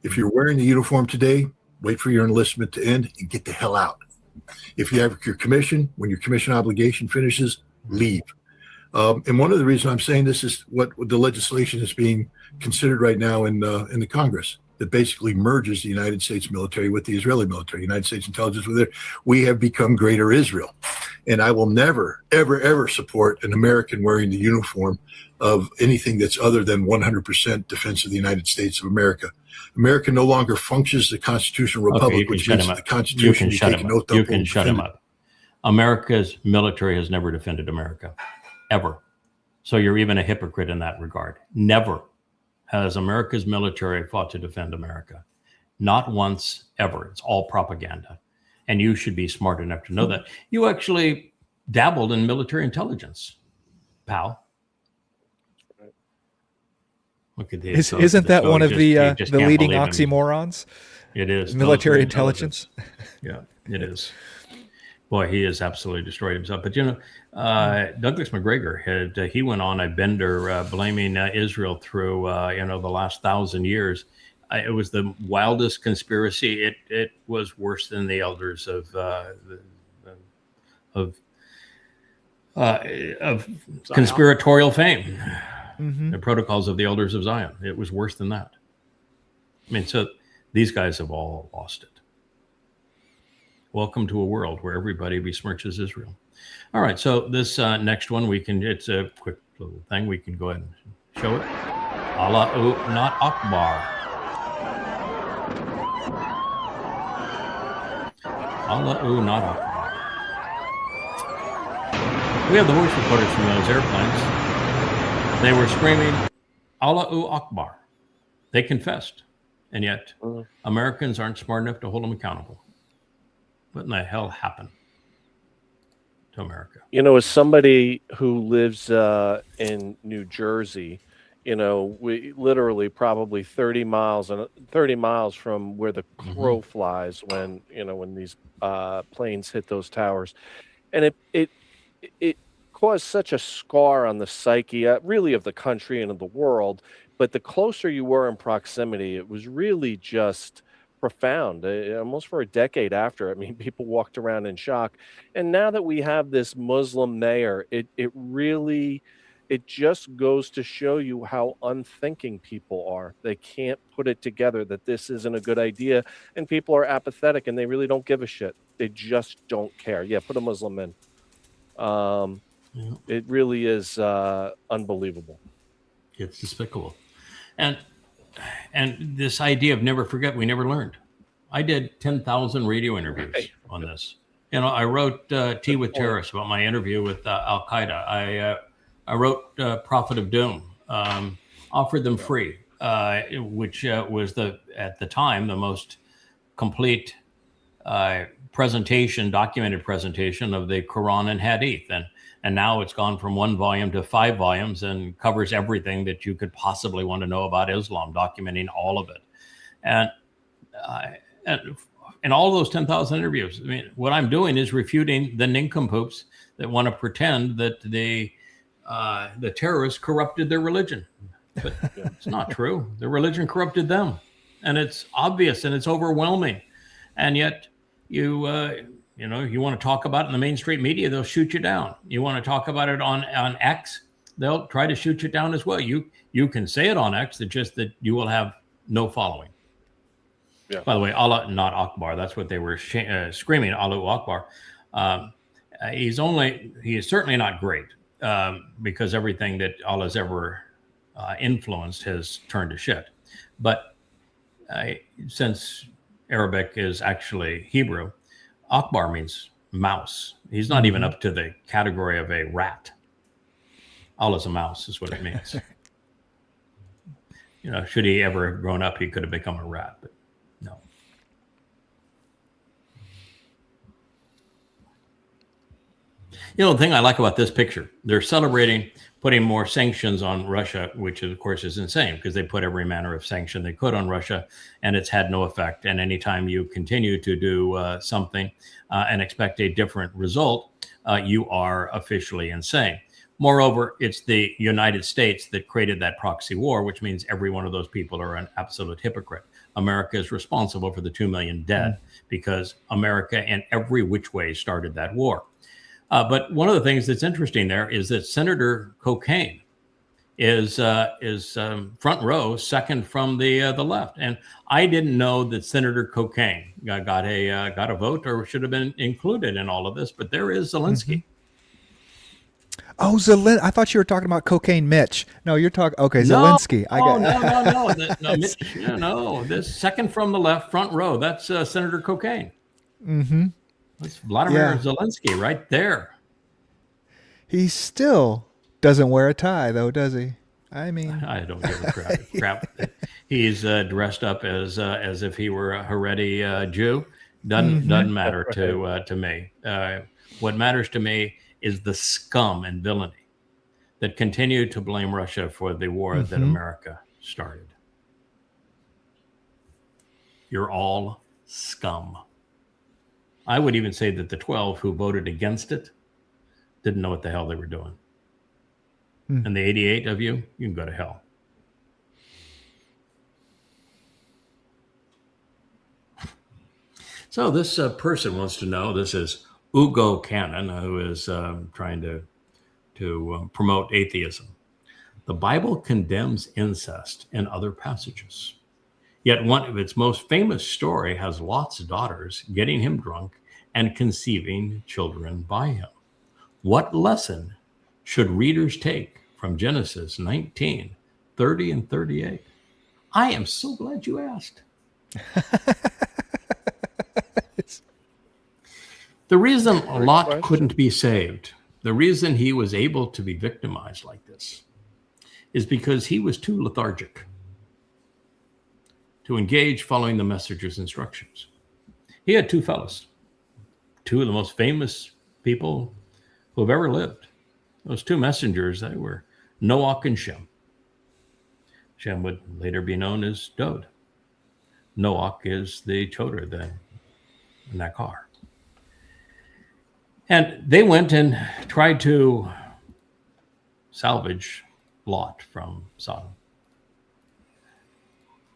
If you're wearing the uniform today, wait for your enlistment to end and get the hell out. If you have your commission, when your commission obligation finishes, leave. And one of the reasons I'm saying this is what the legislation is being considered right now in the Congress, that basically merges the United States military with the Israeli military, United States intelligence with it. We have become greater Israel. And I will never, ever, ever support an American wearing the uniform of anything that's other than 100% defense of the United States of America. America no longer functions as a constitutional republic, which means the Constitution you can shut him up. America's military has never defended America, ever. So you're even a hypocrite in that regard. Never has America's military fought to defend America. Not once, ever. It's all propaganda. And you should be smart enough to know that. You actually dabbled in military intelligence, pal. Look at this. Isn't that one of the leading oxymorons? It is. Military intelligence. Yeah, it is. Boy, he has absolutely destroyed himself. But Douglas Macgregor he went on a bender blaming Israel through the last 1,000 years. It was the wildest conspiracy. It was worse than the elders of conspiratorial fame. Mm-hmm. The protocols of the elders of Zion. It was worse than that. I mean, so these guys have all lost it. Welcome to a world where everybody besmirches Israel. All right, so this next one, it's a quick little thing. We can go ahead and show it. Allahu not Akbar. Allahu not Akbar. We have the voice recorders from those airplanes. They were screaming, Allahu Akbar. They confessed. And yet, Americans aren't smart enough to hold them accountable. What in the hell happened to America? As somebody who lives in New Jersey, we literally probably 30 miles from where the crow flies when these planes hit those towers. And it caused such a scar on the psyche, really of the country and of the world. But the closer you were in proximity, it was really just profound. Almost for a decade after, I mean, people walked around in shock. And now that we have this Muslim mayor, it just goes to show you how unthinking people are. They can't put it together that this isn't a good idea, and people are apathetic and they really don't give a shit. They just don't care. Yeah, put a Muslim in. It really is unbelievable. It's despicable. And this idea of never forget, we never learned. I did 10,000 radio interviews on this. I wrote Tea with Terrorists about my interview with Al-Qaeda. I wrote Prophet of Doom, offered them free, which was at the time, the most complete documented presentation of the Quran and Hadith. And now it's gone from 1 volume to 5 volumes and covers everything that you could possibly want to know about Islam, documenting all of it. And in all those 10,000 interviews, I mean, what I'm doing is refuting the nincompoops that want to pretend that the terrorists corrupted their religion. But it's not true. The religion corrupted them. And it's obvious and it's overwhelming. And yet you want to talk about it in the mainstream media, they'll shoot you down. You want to talk about it on X, they'll try to shoot you down as well. You can say it on X, it's just that you will have no following. Yeah. By the way, Allah not Akbar, that's what they were screaming, Allahu Akbar. He is certainly not great because everything that Allah's ever influenced has turned to shit. But since Arabic is actually Hebrew. Akbar means mouse. He's not even up to the category of a rat. Allah's a mouse is what it means. Should he ever have grown up, he could have become a rat, but no. The thing I like about this picture, they're celebrating putting more sanctions on Russia, which of course is insane because they put every manner of sanction they could on Russia and it's had no effect. And anytime you continue to do something and expect a different result, you are officially insane. Moreover, it's the United States that created that proxy war, which means every one of those people are an absolute hypocrite. America is responsible for the 2 million dead because America in every which way started that war. But one of the things that's interesting there is that Senator Cocaine is front row, second from the left, and I didn't know that Senator Cocaine got a vote or should have been included in all of this. But there is Zelensky. Oh, I thought you were talking about Cocaine Mitch. No, you're talking. Okay, Zelensky. No. This second from the left, front row. That's Senator Cocaine. Mm-hmm. That's Vladimir Zelensky right there. He still doesn't wear a tie, though, does he? I mean, I don't give a crap. He's dressed up as if he were a Haredi Jew. Doesn't matter to me. What matters to me is the scum and villainy that continue to blame Russia for the war that America started. You're all scum. I would even say that the 12 who voted against it didn't know what the hell they were doing. And the 88 of you can go to hell. So this person wants to know, this is Ugo Cannon, who is trying to promote atheism. The Bible condemns incest in other passages. Yet one of its most famous story has Lot's daughters getting him drunk and conceiving children by him. What lesson should readers take from Genesis 19, 30, and 38? I am so glad you asked. The reason Lot couldn't be saved, the reason he was able to be victimized like this, is because he was too lethargic to engage following the messenger's instructions. He had two fellows, two of the most famous people who have ever lived. Those two messengers, they were Noah and Shem. Shem would later be known as Dowd. Noah is the Choter in that car. And they went and tried to salvage Lot from Sodom.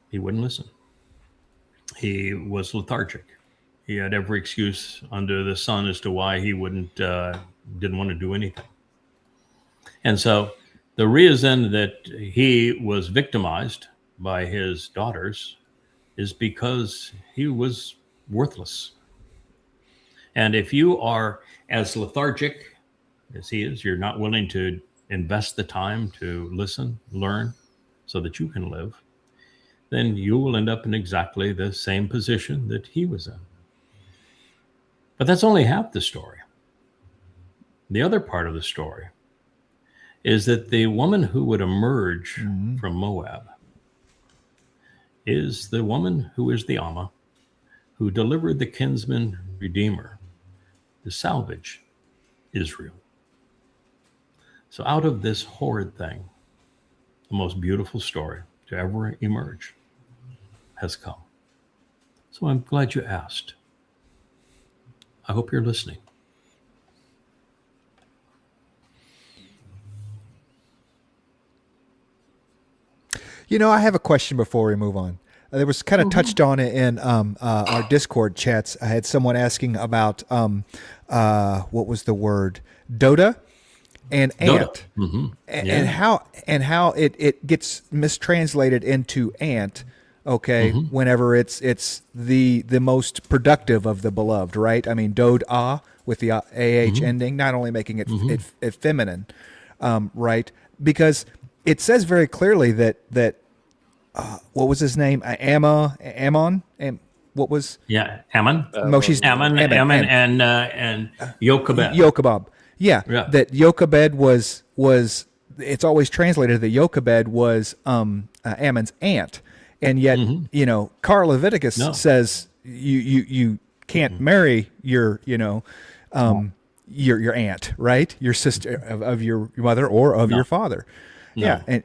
He wouldn't listen. He was lethargic. He had every excuse under the sun as to why he didn't want to do anything. And so the reason that he was victimized by his daughters is because he was worthless. And if you are as lethargic as he is, you're not willing to invest the time to listen, learn, so that you can live, then you will end up in exactly the same position that he was in. But that's only half the story. The other part of the story is that the woman who would emerge from Moab is the woman who is the Amma, who delivered the kinsman redeemer to salvage Israel. So out of this horrid thing, the most beautiful story to ever emerge has come. So I'm glad you asked. I hope you're listening. You know, I have a question before we move on. There was kind of touched on it in our Discord chats. I had someone asking about what was the word, Doda and ant, and how it gets mistranslated into ant. Okay, whenever it's the most productive of the beloved, right? I mean, Dod with the ah ending, not only making it feminine, right? Because it says very clearly that what was his name? Ammon, What was Ammon. Moshe's Ammon and Jochebed. Jochebed. Yeah, that Jochebed was. It's always translated that Jochebed was Ammon's aunt, and yet Carl Leviticus says you can't marry your your aunt, right? Your sister of your mother or of your father. No. Yeah, and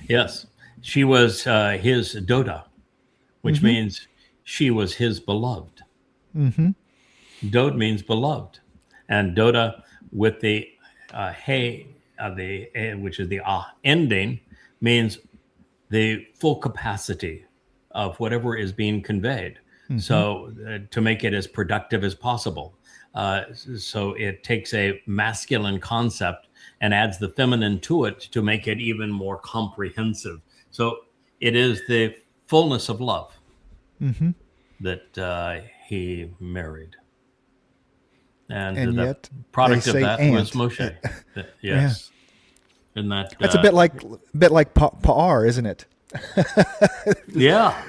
yes, she was his Doda, which means she was his beloved. Dod means beloved, and Doda with the hey which is the ending, means the full capacity of whatever is being conveyed. So to make it as productive as possible. So it takes a masculine concept and adds the feminine to it to make it even more comprehensive. So it is the fullness of love that he married. And the yet product of that was Moshe. Yes. And that's a bit like Pa'ar, isn't it? Yeah.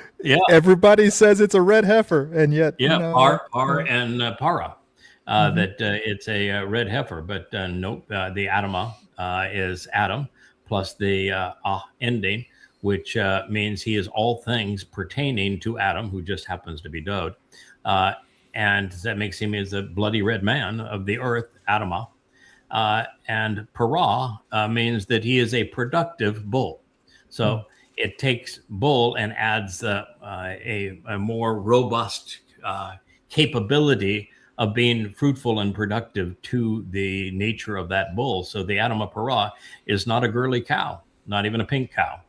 Everybody says it's a red heifer, and yet Par and Para. That it's a red heifer, but nope. The Adamah is Adam plus the ending, which means he is all things pertaining to Adam, who just happens to be Dowd. And that makes him as a bloody red man of the earth, Adamah. And Para means that he is a productive bull. So it takes bull and adds a more robust capability of being fruitful and productive to the nature of that bull. So the Adamah Para is not a girly cow, not even a pink cow.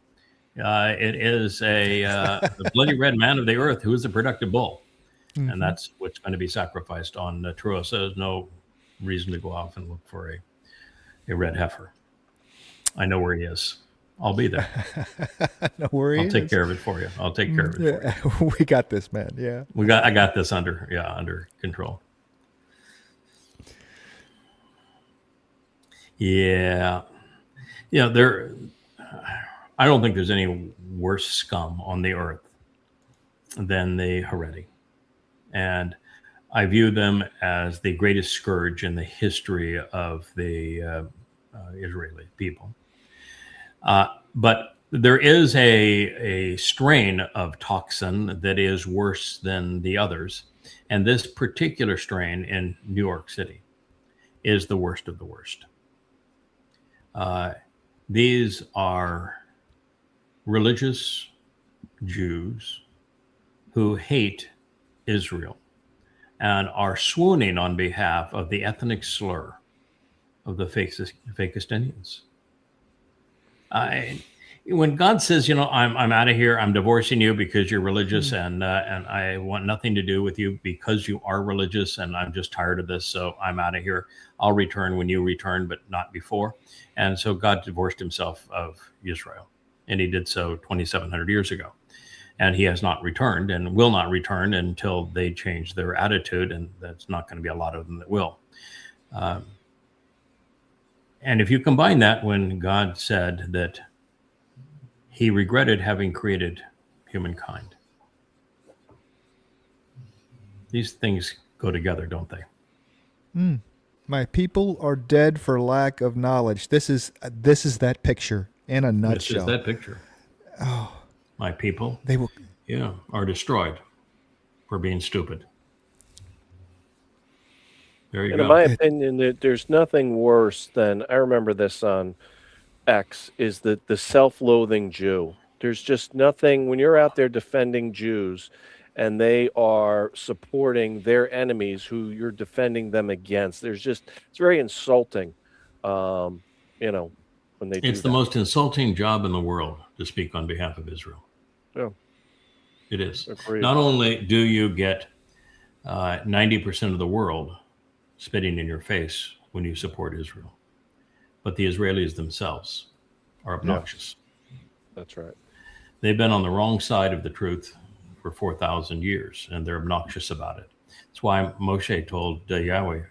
It is a bloody red man of the earth who is a productive bull. And that's what's going to be sacrificed on Towrah. So there's no reason to go off and look for a red heifer. I know where he is. I'll be there. No worries. I'll take care of it for you. I'll take care of it for you. We got this, man. Yeah. I got this under control. Yeah. I don't think there's any worse scum on the earth than the Haredi. And I view them as the greatest scourge in the history of the Israeli people. But there is a strain of toxin that is worse than the others. And this particular strain in New York City is the worst of the worst. These are religious Jews who hate Israel and are swooning on behalf of the ethnic slur of the fakest Indians. When God says, I'm out of here, I'm divorcing you because you're religious, and I want nothing to do with you because you are religious, and I'm just tired of this, so I'm out of here. I'll return when you return, but not before. And so God divorced himself of Yisra'el, and he did so 2,700 years ago. And he has not returned and will not return until they change their attitude, and that's not going to be a lot of them that will. And if you combine that when God said that he regretted having created humankind, these things go together, don't they? My people are dead for lack of knowledge. This is that picture in a nutshell. This is that picture. Oh. My people, are destroyed for being stupid. There you go. In my opinion, there's nothing worse than, I remember this on X, is the self-loathing Jew. There's just nothing, when you're out there defending Jews and they are supporting their enemies who you're defending them against, it's very insulting, when they do It's the most insulting job in the world to speak on behalf of Israel. Yeah. It is. Agreed. Not only do you get 90% of the world spitting in your face when you support Israel, but the Israelis themselves are obnoxious. Yeah. That's right. They've been on the wrong side of the truth for 4,000 years, and they're obnoxious about it. That's why Moshe told Yahweh,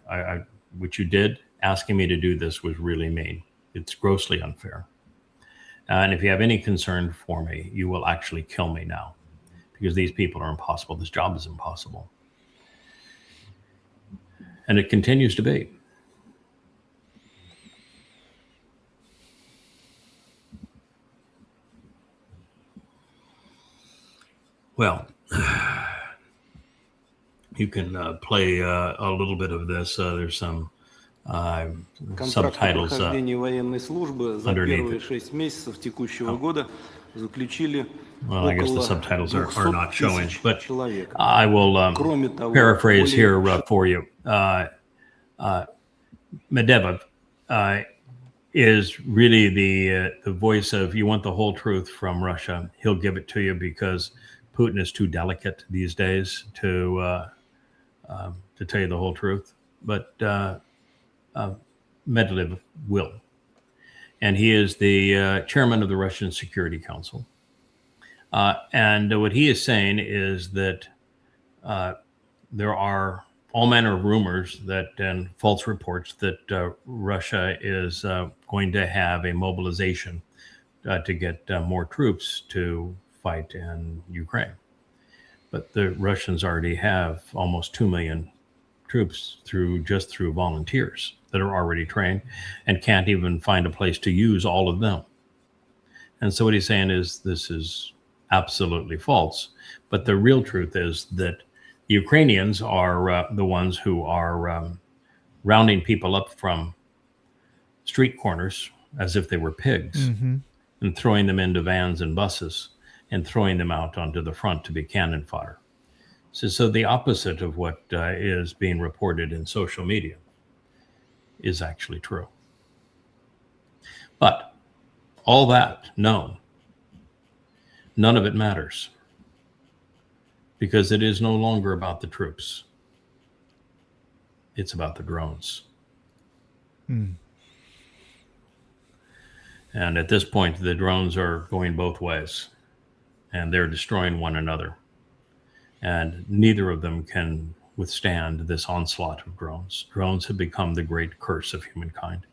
what you did, asking me to do this, was really mean. It's grossly unfair. And if you have any concern for me, you will actually kill me now. because these people are impossible. This job is impossible. And it continues to be. Well, you can play a little bit of this. There's some subtitles underneath it. Well, I guess the subtitles are not showing, but I will paraphrase here for you. Mow'edym is really the voice of, you want the whole truth from Russia, he'll give it to you, because Putin is too delicate these days to tell you the whole truth. But Mow'edym will. And he is the chairman of the Russian Security Council. And what he is saying is that there are all manner of rumors and false reports that Russia is going to have a mobilization to get more troops to fight in Ukraine. But the Russians already have almost 2 million troops through volunteers that are already trained and can't even find a place to use all of them. And so what he's saying is this is absolutely false. But the real truth is that the Ukrainians are the ones who are rounding people up from street corners as if they were pigs, and throwing them into vans and buses and throwing them out onto the front to be cannon fodder. So the opposite of what is being reported in social media is actually true. But all that known, none of it matters, because it is no longer about the troops. It's about the drones. And at this point, the drones are going both ways, and they're destroying one another. And neither of them can withstand this onslaught of drones. Drones have become the great curse of humankind.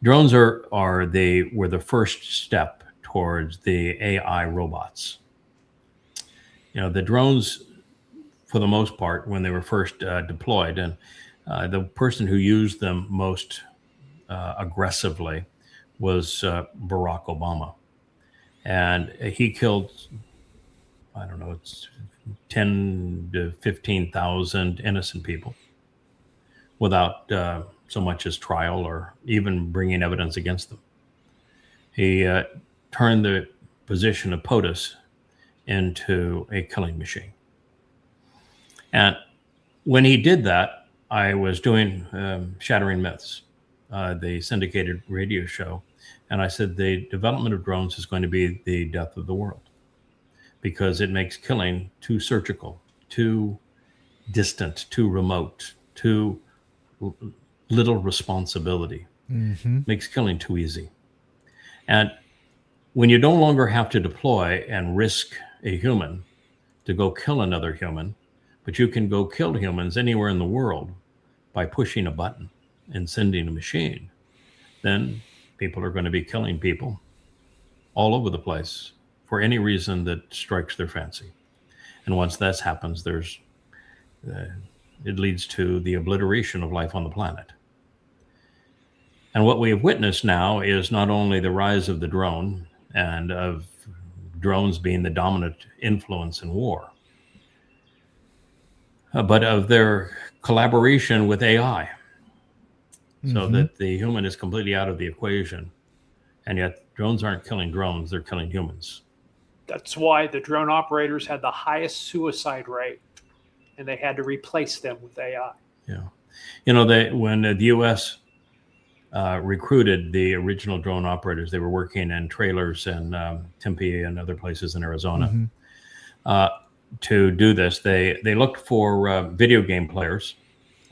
Drones were the first step towards the AI robots. You know, the drones, for the most part, when they were first deployed, and the person who used them most aggressively was Barack Obama. And he killed, I don't know, it's 10 to 15,000 innocent people without so much as trial or even bringing evidence against them. He turned the position of POTUS into a killing machine. And when he did that, I was doing Shattering Myths, the syndicated radio show, and I said the development of drones is going to be the death of the world, because it makes killing too surgical, too distant, too remote, too little responsibility. Makes killing too easy. And when you no longer have to deploy and risk a human to go kill another human, but you can go kill humans anywhere in the world by pushing a button and sending a machine, then people are going to be killing people all over the place for any reason that strikes their fancy. And once that happens, it leads to the obliteration of life on the planet. And what we have witnessed now is not only the rise of the drone and of drones being the dominant influence in war, but of their collaboration with AI, so that the human is completely out of the equation. And yet drones aren't killing drones, they're killing humans. That's why the drone operators had the highest suicide rate, and they had to replace them with AI. Yeah. You know, when the U.S. Recruited the original drone operators, they were working in trailers in Tempe and other places in Arizona. To do this, they looked for video game players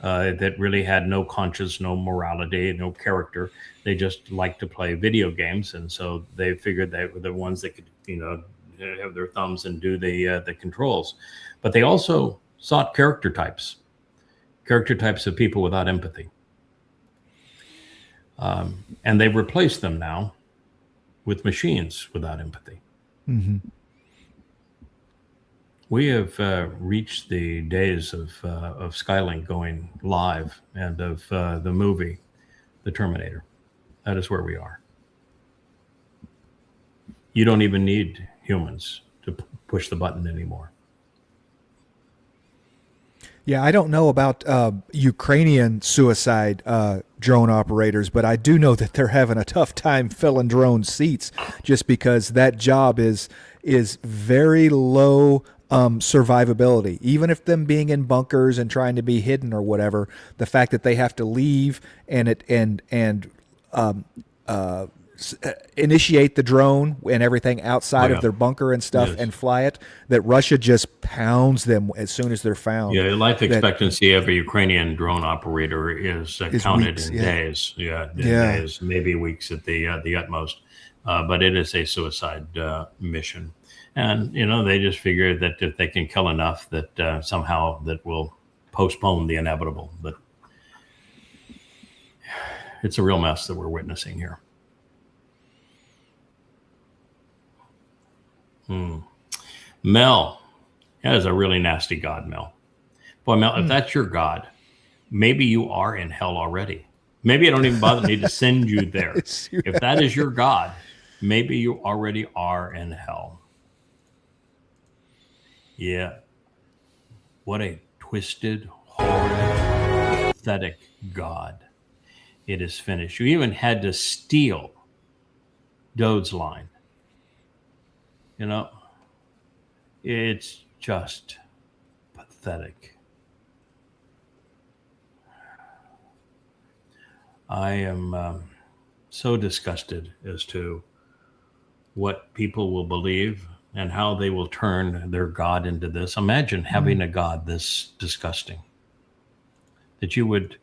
that really had no conscience, no morality, no character. They just liked to play video games, and so they figured they were the ones that could, have their thumbs and do the controls. But they also sought character types of people without empathy. And they've replaced them now with machines without empathy. We have reached the days of Skylink going live and of the movie, The Terminator. That is where we are. You don't even need humans to push the button anymore. Yeah, I don't know about Ukrainian suicide drone operators, but I do know that they're having a tough time filling drone seats just because that job is very low survivability. Even if them being in bunkers and trying to be hidden or whatever, the fact that they have to leave and initiate the drone and everything outside of their bunker and stuff and fly it, that Russia just pounds them as soon as they're found. Yeah, life expectancy of a Ukrainian drone operator is counted weeks, in days. Days, maybe weeks at the utmost. But it is a suicide mission. And, they just figure that if they can kill enough that somehow that will postpone the inevitable. But it's a real mess that we're witnessing here. Mel, that is a really nasty God, Mel. Boy, Mel, if that's your God, maybe you are in hell already. Maybe I don't even bother me to send you there. If that is your God, maybe you already are in hell. Yeah. What a twisted, horrid, pathetic God. It is finished. You even had to steal Dowd's line. It's just pathetic. I am so disgusted as to what people will believe and how they will turn their God into this. Imagine having a God this disgusting, that you would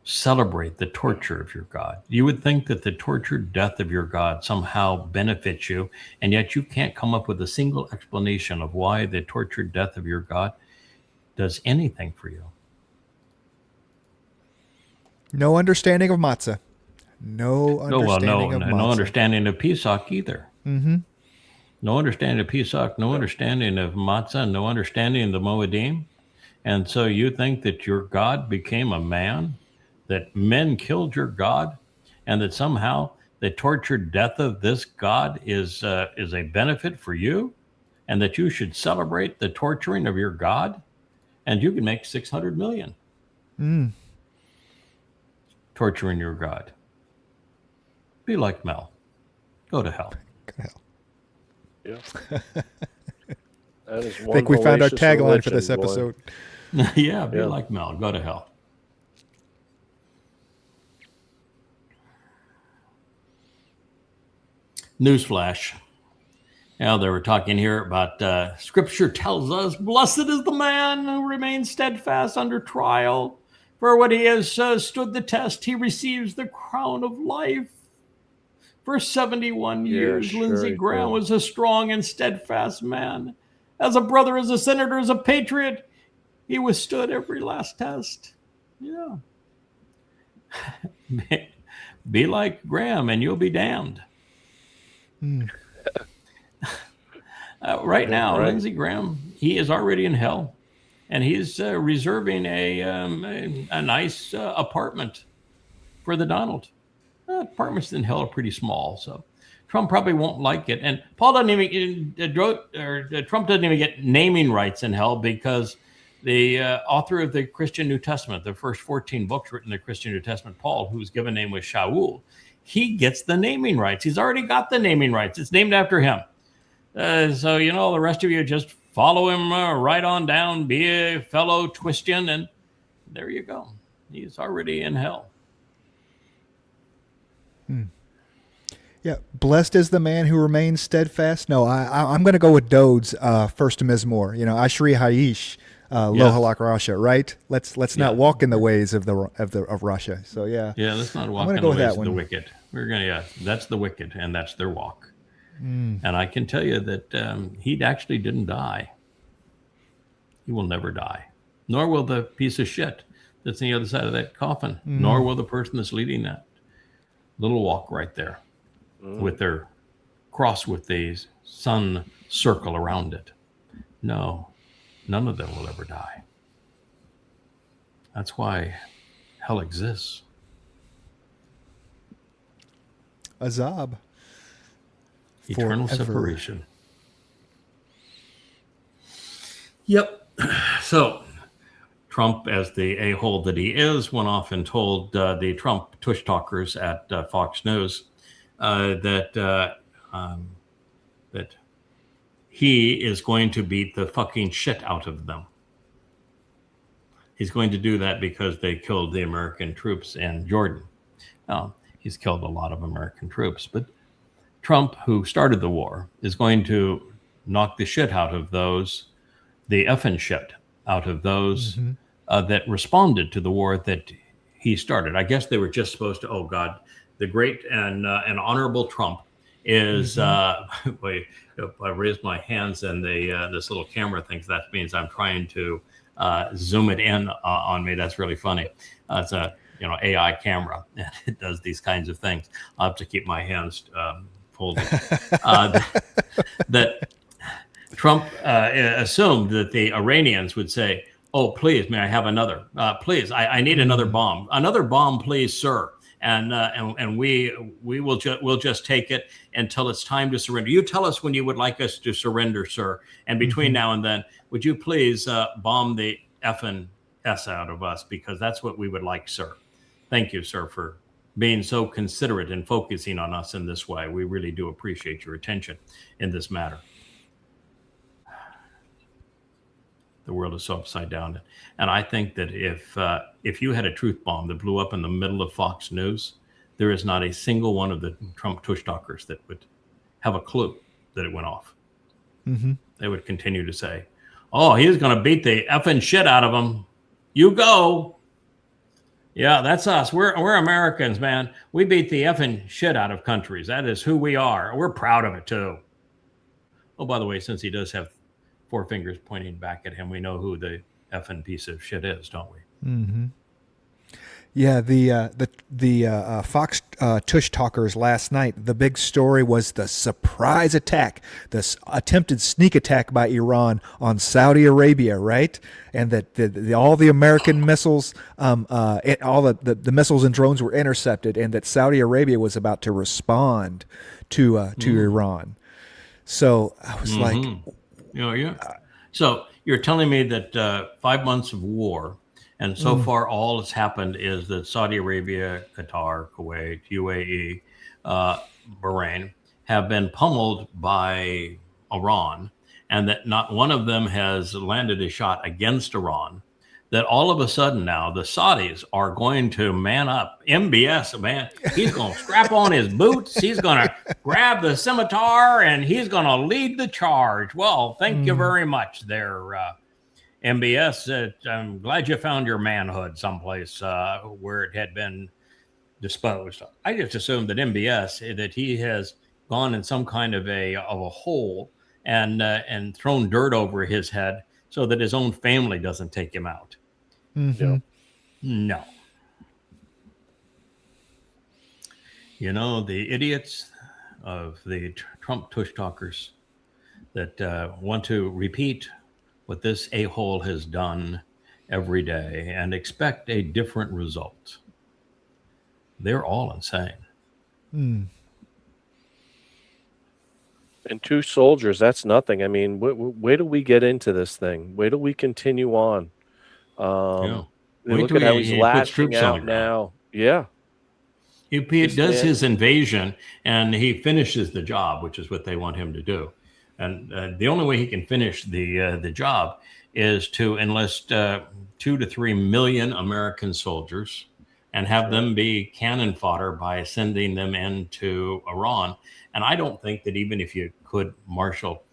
celebrate the torture of your God. You would think that the tortured death of your God somehow benefits you, and yet you can't come up with a single explanation of why the tortured death of your God does anything for you. No understanding of matzah. No understanding of Pesach either. Mm-hmm. No understanding of Pesach, no understanding of matzah, no understanding of the Mow'edym. And so you think that your God became a man, that men killed your God, and that somehow the tortured death of this God is a benefit for you, and that you should celebrate the torturing of your God, and you can make $600 million torturing your God. Be like Mel. Go to hell. Go to hell. Yeah. That is one I think we found our hellacious tagline religion, for this boy. episode. Yeah, be like Mel. Go to hell. Newsflash. Now they were talking here about Scripture tells us, "Blessed is the man who remains steadfast under trial. For when he has stood the test, he receives the crown of life." For 71 years, Lindsey Graham was a strong and steadfast man. As a brother, as a senator, as a patriot, he withstood every last test. Yeah. Be like Graham and you'll be damned. Right now, Lindsey Graham, he is already in hell, and he's reserving a nice apartment for the Donald. Apartments in hell are pretty small, so Trump probably won't like it. And Trump doesn't even get naming rights in hell because the author of the Christian New Testament, the first 14 books written in the Christian New Testament, Paul, whose given name was Shaul, he gets the naming rights. He's already got the naming rights. It's named after him. So, the rest of you just follow him right on down, be a fellow Twistian, and there you go. He's already in hell. Yeah, blessed is the man who remains steadfast. No, I'm going to go with Dowd's first Mizmor. Ashri Haish, Lo Halak Rasha. Right? Let's not walk in the ways of Russia. So yeah. Yeah, let's not walk in the ways of the wicked. That's the wicked, and that's their walk. And I can tell you that he actually didn't die. He will never die, nor will the piece of shit that's on the other side of that coffin, nor will the person that's leading that little walk right there with their cross with the sun circle around it. No, none of them will ever die. That's why hell exists. Azab. Eternal Forever. separation. Yep. So Trump, as the a-hole that he is, went off and told the Trump tush talkers at Fox News that he is going to beat the fucking shit out of them. He's going to do that because they killed the American troops in Jordan. Now, he's killed a lot of American troops, but Trump, who started the war, is going to knock the shit out of those, the effing shit out of those that responded to the war that he started. I guess they were just supposed to, oh God, the great and honorable Trump is, wait, I raised my hands and this little camera thinks that means I'm trying to zoom it in on me. That's really funny. It's a AI camera, and it does these kinds of things. I'll have to keep my hands folded. That Trump assumed that the Iranians would say, "Oh, please, may I have another? Please, I need another bomb, please, sir." And we'll just take it until it's time to surrender. You tell us when you would like us to surrender, sir. And between now and then, would you please bomb the effing S out of us, because that's what we would like, sir. Thank you, sir, for being so considerate and focusing on us in this way. We really do appreciate your attention in this matter. The world is so upside down. And I think that if you had a truth bomb that blew up in the middle of Fox News, there is not a single one of the Trump tush talkers that would have a clue that it went off. They would continue to say, oh, he's going to beat the effing shit out of him. You go. Yeah, that's us. We're Americans, man. We beat the effing shit out of countries. That is who we are. We're proud of it, too. Oh, by the way, since he does have 4 fingers pointing back at him, we know who the effing piece of shit is, don't we? Yeah, the Fox tush talkers last night, the big story was the surprise attack, this attempted sneak attack by Iran on Saudi Arabia, right? And that all the American missiles, all the missiles and drones were intercepted, and that Saudi Arabia was about to respond to Iran. So I was like, so you're telling me that 5 months of war, and so far all that's happened is that Saudi Arabia, Qatar, Kuwait, UAE, Bahrain have been pummeled by Iran, and that not one of them has landed a shot against Iran, that all of a sudden now the Saudis are going to man up. MBS, man, he's going to strap on his boots. He's going to grab the scimitar, and he's going to lead the charge. Well, thank you very much there, MBS. I'm glad you found your manhood someplace where it had been disposed. I just assumed that MBS, that he has gone in some kind of a hole and thrown dirt over his head so that his own family doesn't take him out. No. You know, the idiots of the Trump tush talkers that want to repeat what this a-hole has done every day and expect a different result. They're all insane. And 2 soldiers, that's nothing. I mean, where do we get into this thing? Where do we continue on? Look at how he's lashing out now. Yeah. He does his invasion, and he finishes the job, which is what they want him to do. And the only way he can finish the job is to enlist 2 to 3 million American soldiers and have them be cannon fodder by sending them into Iran. And I don't think that even if you could marshal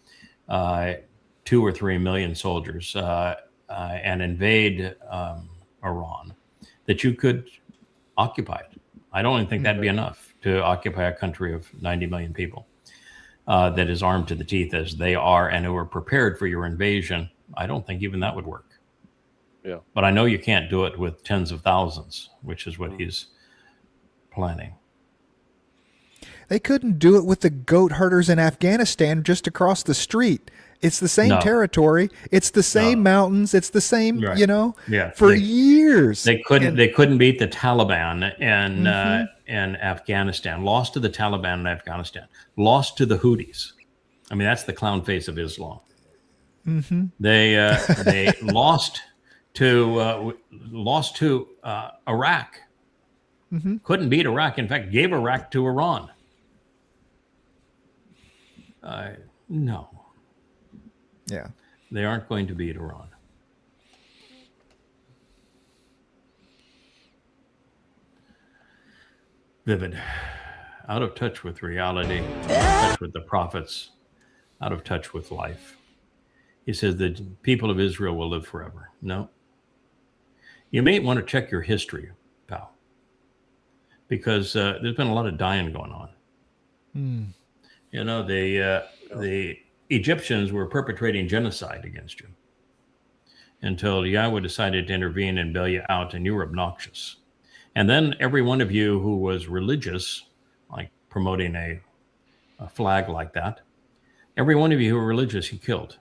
2 or 3 million soldiers and invade Iran, that you could occupy it. I don't even think that'd be enough to occupy a country of 90 million people that is armed to the teeth as they are and who are prepared for your invasion. I don't think even that would work. Yeah. But I know you can't do it with tens of thousands, which is what he's planning. They couldn't do it with the goat herders in Afghanistan just across the street. It's the same No. territory. It's the same mountains. It's the same, Right. for years. They couldn't beat the Taliban in Afghanistan. Lost to the Taliban in Afghanistan. Lost to the Houthis. I mean, that's the clown face of Islam. Mm-hmm. They lost to Iraq. Mm-hmm. Couldn't beat Iraq. In fact, gave Iraq to Iran. No. Yeah. They aren't going to beat Iran. Vivid. Out of touch with reality, out of touch with the prophets, out of touch with life. He says the people of Israel will live forever. No. You may want to check your history, pal, because there's been a lot of dying going on. You know, the Egyptians were perpetrating genocide against you until Yahowah decided to intervene and bail you out, and you were obnoxious. And then every one of you who was religious, like promoting a flag like that, every one of you who were religious, he killed.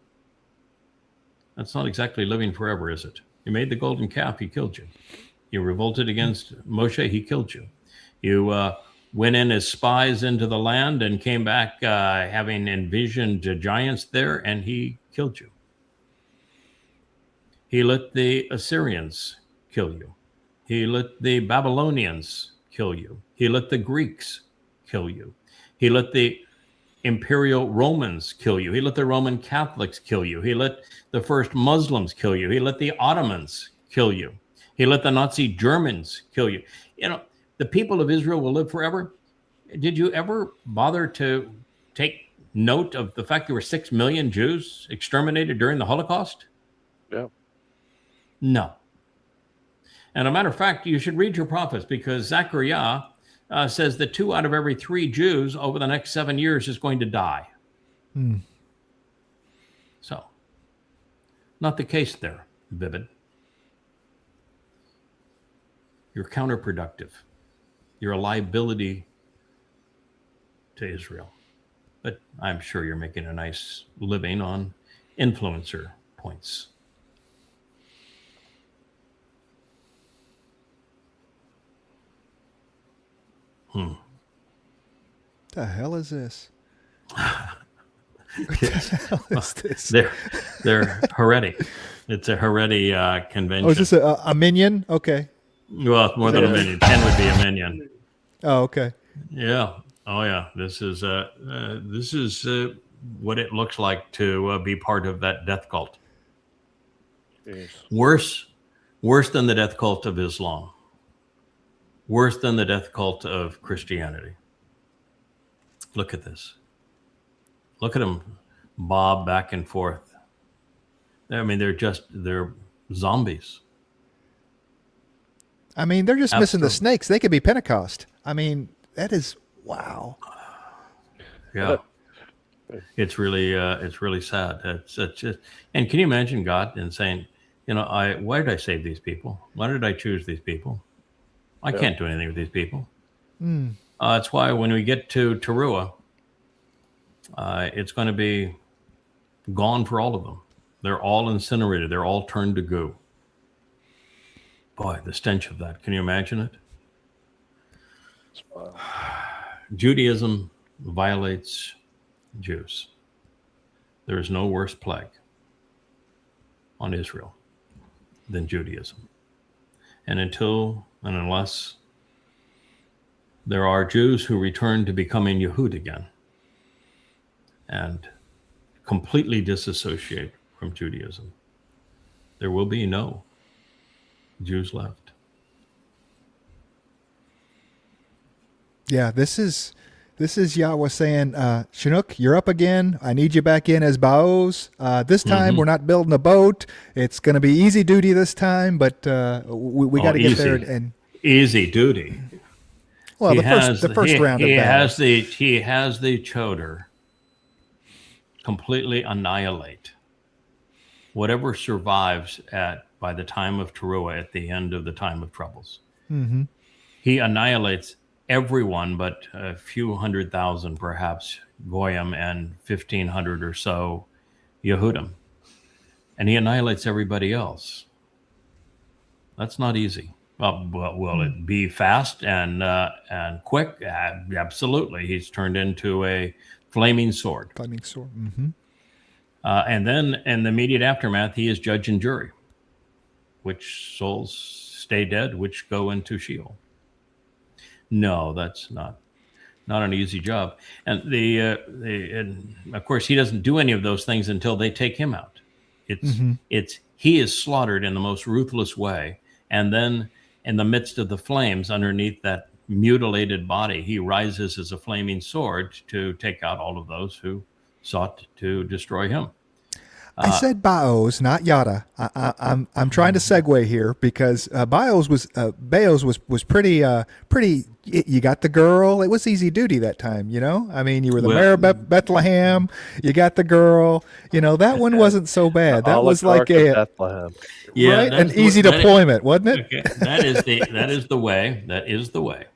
That's not exactly living forever, is it? You made the golden calf, he killed you. You revolted against Moshe, he killed you. You went in as spies into the land and came back having envisioned giants there, and he killed you. He let the Assyrians kill you. He let the Babylonians kill you. He let the Greeks kill you. He let the Imperial Romans kill you. He let the Roman Catholics kill you. He let the first Muslims kill you. He let the Ottomans kill you. He let the Nazi Germans kill you. You know, the people of Israel will live forever. Did you ever bother to take note of the fact there were 6 million Jews exterminated during the Holocaust? Yeah. No. And a matter of fact, you should read your prophets, because Zechariah says that 2 out of every 3 Jews over the next 7 years is going to die. So, not the case there, Vivid. You're counterproductive. You're a liability to Israel. But I'm sure you're making a nice living on influencer points. The hell is this? What the hell is this? They're Haredi. It's a Haredi convention. Oh, is this a minion? Okay. Well, more than a minion. 10 would be a minion. Oh, okay. Yeah. Oh, yeah. This is what it looks like to be part of that death cult. Jeez. Worse than the death cult of Islam. Worse than the death cult of Christianity. Look at this. Look at them bob back and forth. I mean, they're zombies. I mean, they're just missing the Absolutely. snakes. They could be Pentecost. I mean, that is, wow. Yeah. It's really sad. It's just, and can you imagine God and saying, you know, why did I save these people? Why did I choose these people? I can't do anything with these people. That's why when we get to Towrah, it's going to be gone for all of them. They're all incinerated. They're all turned to goo. Boy, the stench of that. Can you imagine it? Judaism violates Jews. There is no worse plague on Israel than Judaism. And until and unless there are Jews who return to becoming Yehud again and completely disassociate from Judaism, there will be no Jews left. Yeah, this is Yahowah saying, Chinook, you're up again. I need you back in as Baos. This time we're not building a boat. It's going to be easy duty this time, but we got to get there and easy duty. Well, the first round of battle. He has the Choter completely annihilate whatever survives by the time of Towrah at the end of the time of troubles. Mm-hmm. He annihilates everyone but a few 100,000, perhaps Goyim, and 1,500 or so Yehudim, and he annihilates everybody else. That's not easy. Well, will it be fast and quick? Absolutely. He's turned into a flaming sword. Flaming sword. Mm-hmm. And then in the immediate aftermath, he is judge and jury. Which souls stay dead, which go into Sheol. No, that's not an easy job. And and of course, he doesn't do any of those things until they take him out. He is slaughtered in the most ruthless way, and then in the midst of the flames, underneath that mutilated body, he rises as a flaming sword to take out all of those who sought to destroy him. I said Baoz, not Yada. I'm trying to segue here because Baoz was pretty. You got the girl. It was easy duty that time, you know. I mean, you were the mayor of Bethlehem. You got the girl. You know, that one wasn't so bad. That was like a Bethlehem. Yeah, right? An easy deployment, wasn't it? Okay. That is the way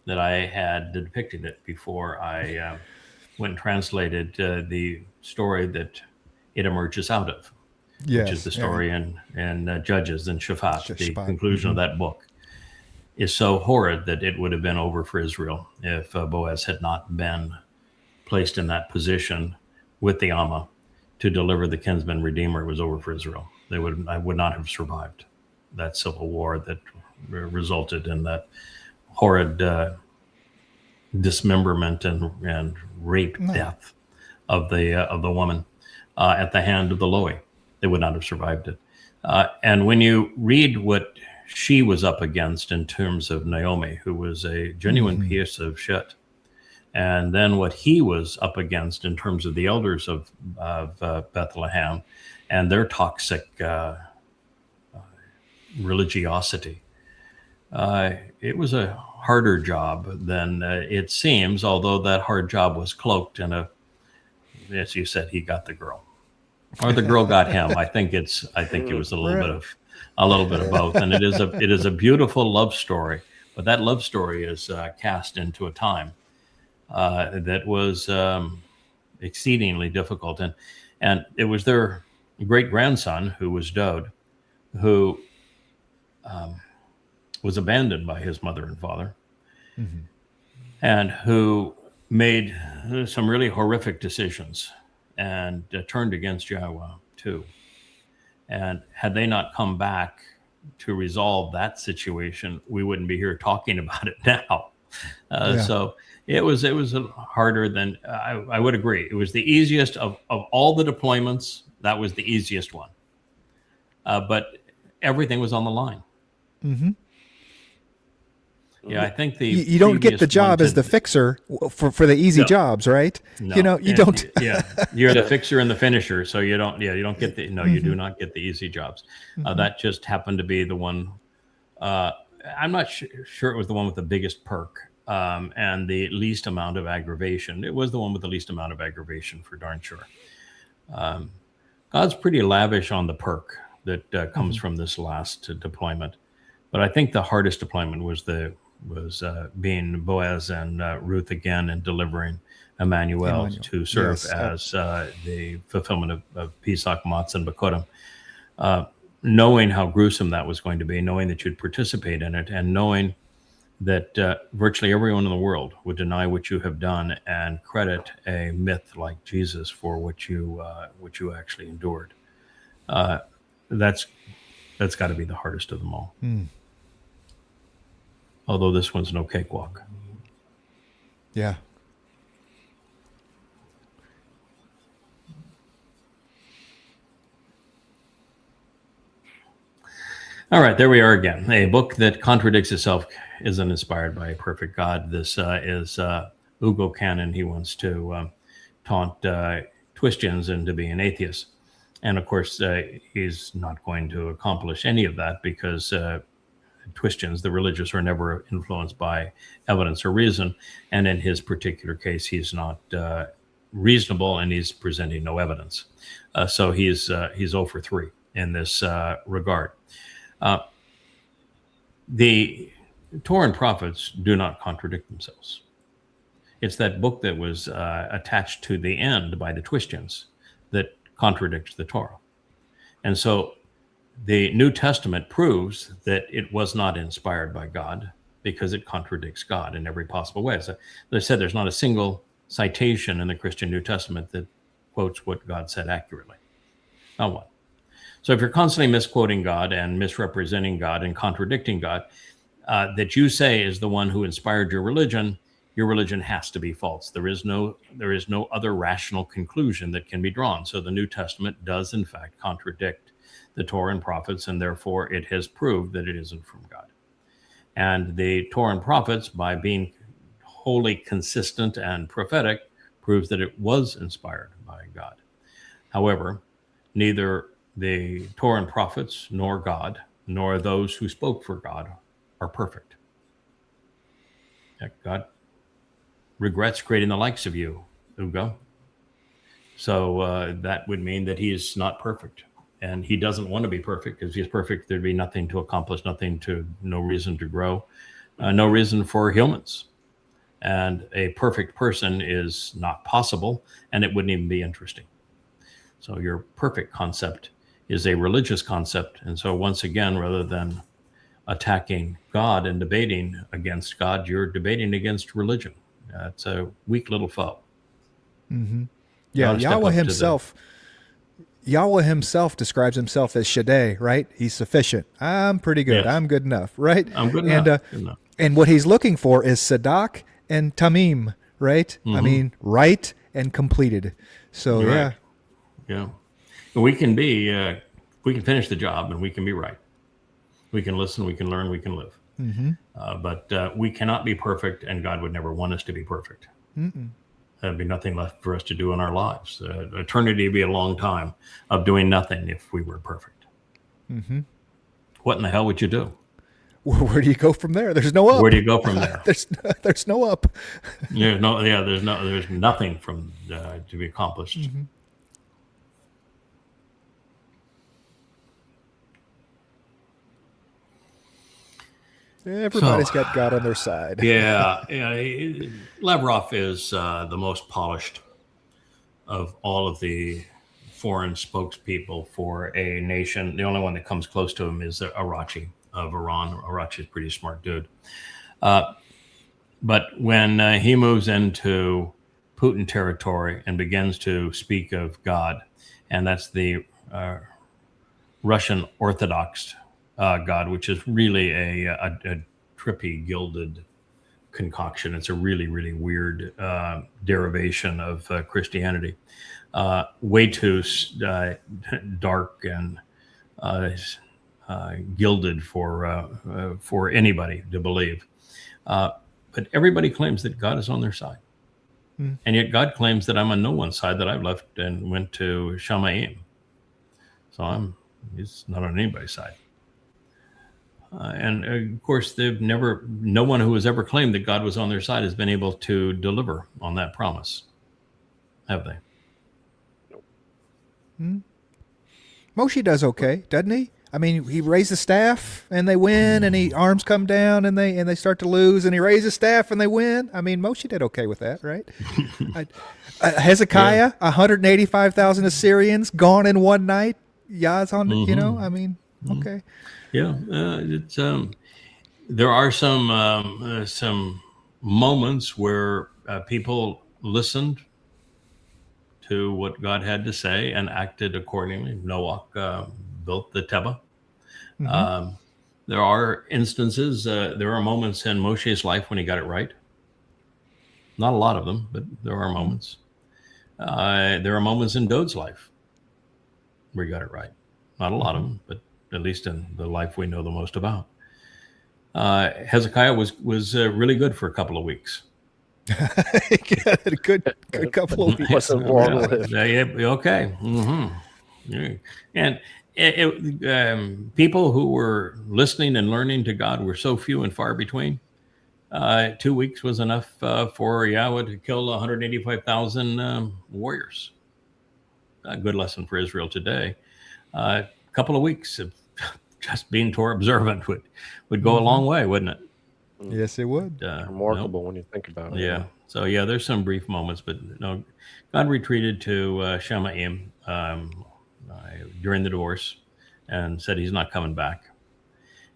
that I had depicted it before I went and translated the story that it emerges out of, which is the story in Judges and Shaphat. The conclusion of that book is so horrid that it would have been over for Israel if Boaz had not been placed in that position with the Amma to deliver the kinsman redeemer. It was over for Israel. I would not have survived that civil war that resulted in that horrid dismemberment and rape death of the woman. At the hand of the Lowy. They would not have survived it. And when you read what she was up against in terms of Naomi, who was a genuine piece of shit, and then what he was up against in terms of the elders of Bethlehem and their toxic religiosity, it was a harder job than it seems, although that hard job was cloaked in as you said, he got the girl. Or the girl got him. I think it was a little bit of both, and it is a beautiful love story. But that love story is cast into a time that was exceedingly difficult, and it was their great grandson, who was Dowd, who was abandoned by his mother and father, and who made some really horrific decisions and turned against Yahowah too. And had they not come back to resolve that situation, we wouldn't be here talking about it now. So it was harder than I would agree. It was the easiest of all the deployments. That was the easiest one. But everything was on the line. Mm-hmm. Yeah, I think you don't get the job as the fixer for the easy jobs, right? No. You know, you don't. You're the fixer and the finisher, so you don't get the you do not get the easy jobs. That just happened to be the one. I'm not sure it was the one with the biggest perk and the least amount of aggravation. It was the one with the least amount of aggravation for darn sure. God's pretty lavish on the perk that comes from this last deployment, but I think the hardest deployment was being Boaz and Ruth again and delivering Emmanuel to serve as the fulfillment of Pesach, Matzah, and Bakodim. Knowing how gruesome that was going to be, knowing that you'd participate in it, and knowing that virtually everyone in the world would deny what you have done and credit a myth like Jesus for what you actually endured. That's got to be the hardest of them all. Although this one's no cakewalk. Yeah. All right, there we are again. A book that contradicts itself isn't inspired by a perfect God. This is Ugo Cannon. He wants to taunt Twistians into being atheists. And of course, he's not going to accomplish any of that because Twistians, the religious, are never influenced by evidence or reason. And in his particular case, he's not reasonable and he's presenting no evidence. So he's 0 for 3 in this regard. The Torah and prophets do not contradict themselves. It's that book that was attached to the end by the Twistians that contradicts the Torah. And so the New Testament proves that it was not inspired by God because it contradicts God in every possible way. So, as I said, there's not a single citation in the Christian New Testament that quotes what God said accurately. Not one. So if you're constantly misquoting God and misrepresenting God and contradicting God, that you say is the one who inspired your religion has to be false. There is no other rational conclusion that can be drawn. So the New Testament does in fact contradict the Torah and prophets, and therefore it has proved that it isn't from God. And the Torah and prophets, by being wholly consistent and prophetic, proves that it was inspired by God. However, neither the Torah and prophets, nor God, nor those who spoke for God are perfect. God regrets creating the likes of you, Ugo. So that would mean that he is not perfect. And he doesn't want to be perfect, because if he's perfect, there'd be nothing to accomplish, no reason to grow, no reason for humans. And a perfect person is not possible, and it wouldn't even be interesting. So your perfect concept is a religious concept. And so once again, rather than attacking God and debating against God, you're debating against religion. It's a weak little foe. Mm-hmm. Yeah, Yahweh himself describes himself as Shaddai, right? He's sufficient. I'm pretty good. Yes. I'm good enough, right? I'm good enough. And what he's looking for is Sadak and Tamim, right? Mm-hmm. I mean, right and completed. So, right. Yeah. We can finish the job, and we can be right. We can listen, we can learn, we can live. Mm-hmm. But we cannot be perfect, and God would never want us to be perfect. Mm-mm. There'd be nothing left for us to do in our lives. Eternity would be a long time of doing nothing if we were perfect. Mm-hmm. What in the hell would you do? Where do you go from there? There's no up. Where do you go from there? there's no up. There's nothing from to be accomplished. Mm-hmm. Everybody's got God on their side. Yeah. Lavrov is the most polished of all of the foreign spokespeople for a nation. The only one that comes close to him is Arachi of Iran. Arachi is a pretty smart dude. But when he moves into Putin territory and begins to speak of God, and that's the Russian Orthodox God, which is really a trippy, gilded concoction. It's a really, really weird derivation of Christianity. Way too dark and gilded for anybody to believe. But everybody claims that God is on their side. Mm. And yet God claims that I'm on no one's side, that I've left and went to Shama. So he's not on anybody's side. And of course, no one who has ever claimed that God was on their side has been able to deliver on that promise, have they? Nope. Moshe does okay, doesn't he? I mean, he raised the staff and they win, and arms come down and they start to lose, and he raises staff and they win. I mean, Moshe did okay with that, right? Hezekiah, 185,000 Assyrians gone in one night. Yah's on, mm-hmm. I mean, okay. Yeah, there are some moments where people listened to what God had to say and acted accordingly. Noah built the Tebah. Mm-hmm. There are instances, there are moments in Moshe's life when he got it right. Not a lot of them, but there are moments. There are moments in Dowd's life where he got it right. Not a lot of them, but at least in the life we know the most about. Hezekiah was really good for a couple of weeks. a good couple of weeks. Wasn't long-lived. Okay. Mm-hmm. Yeah. And people who were listening and learning to God were so few and far between. 2 weeks was enough for Yahweh to kill 185,000 warriors. A good lesson for Israel today. Couple of weeks of just being Torah observant would go a long way, wouldn't it? Yes, it would. Remarkable when you think about it. Yeah. So yeah, there's some brief moments, but no, God retreated to Shama during the divorce and said he's not coming back.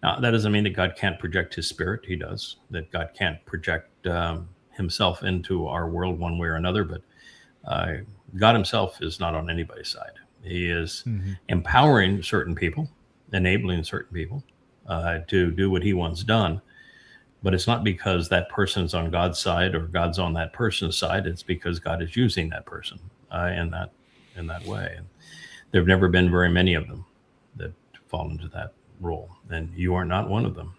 Now, that doesn't mean that God can't project his spirit. He does. That God can't project himself into our world one way or another, but God himself is not on anybody's side. He is empowering certain people, enabling certain people to do what he wants done. But it's not because that person's on God's side or God's on that person's side. It's because God is using that person in that way. And there have never been very many of them that fall into that role. And you are not one of them,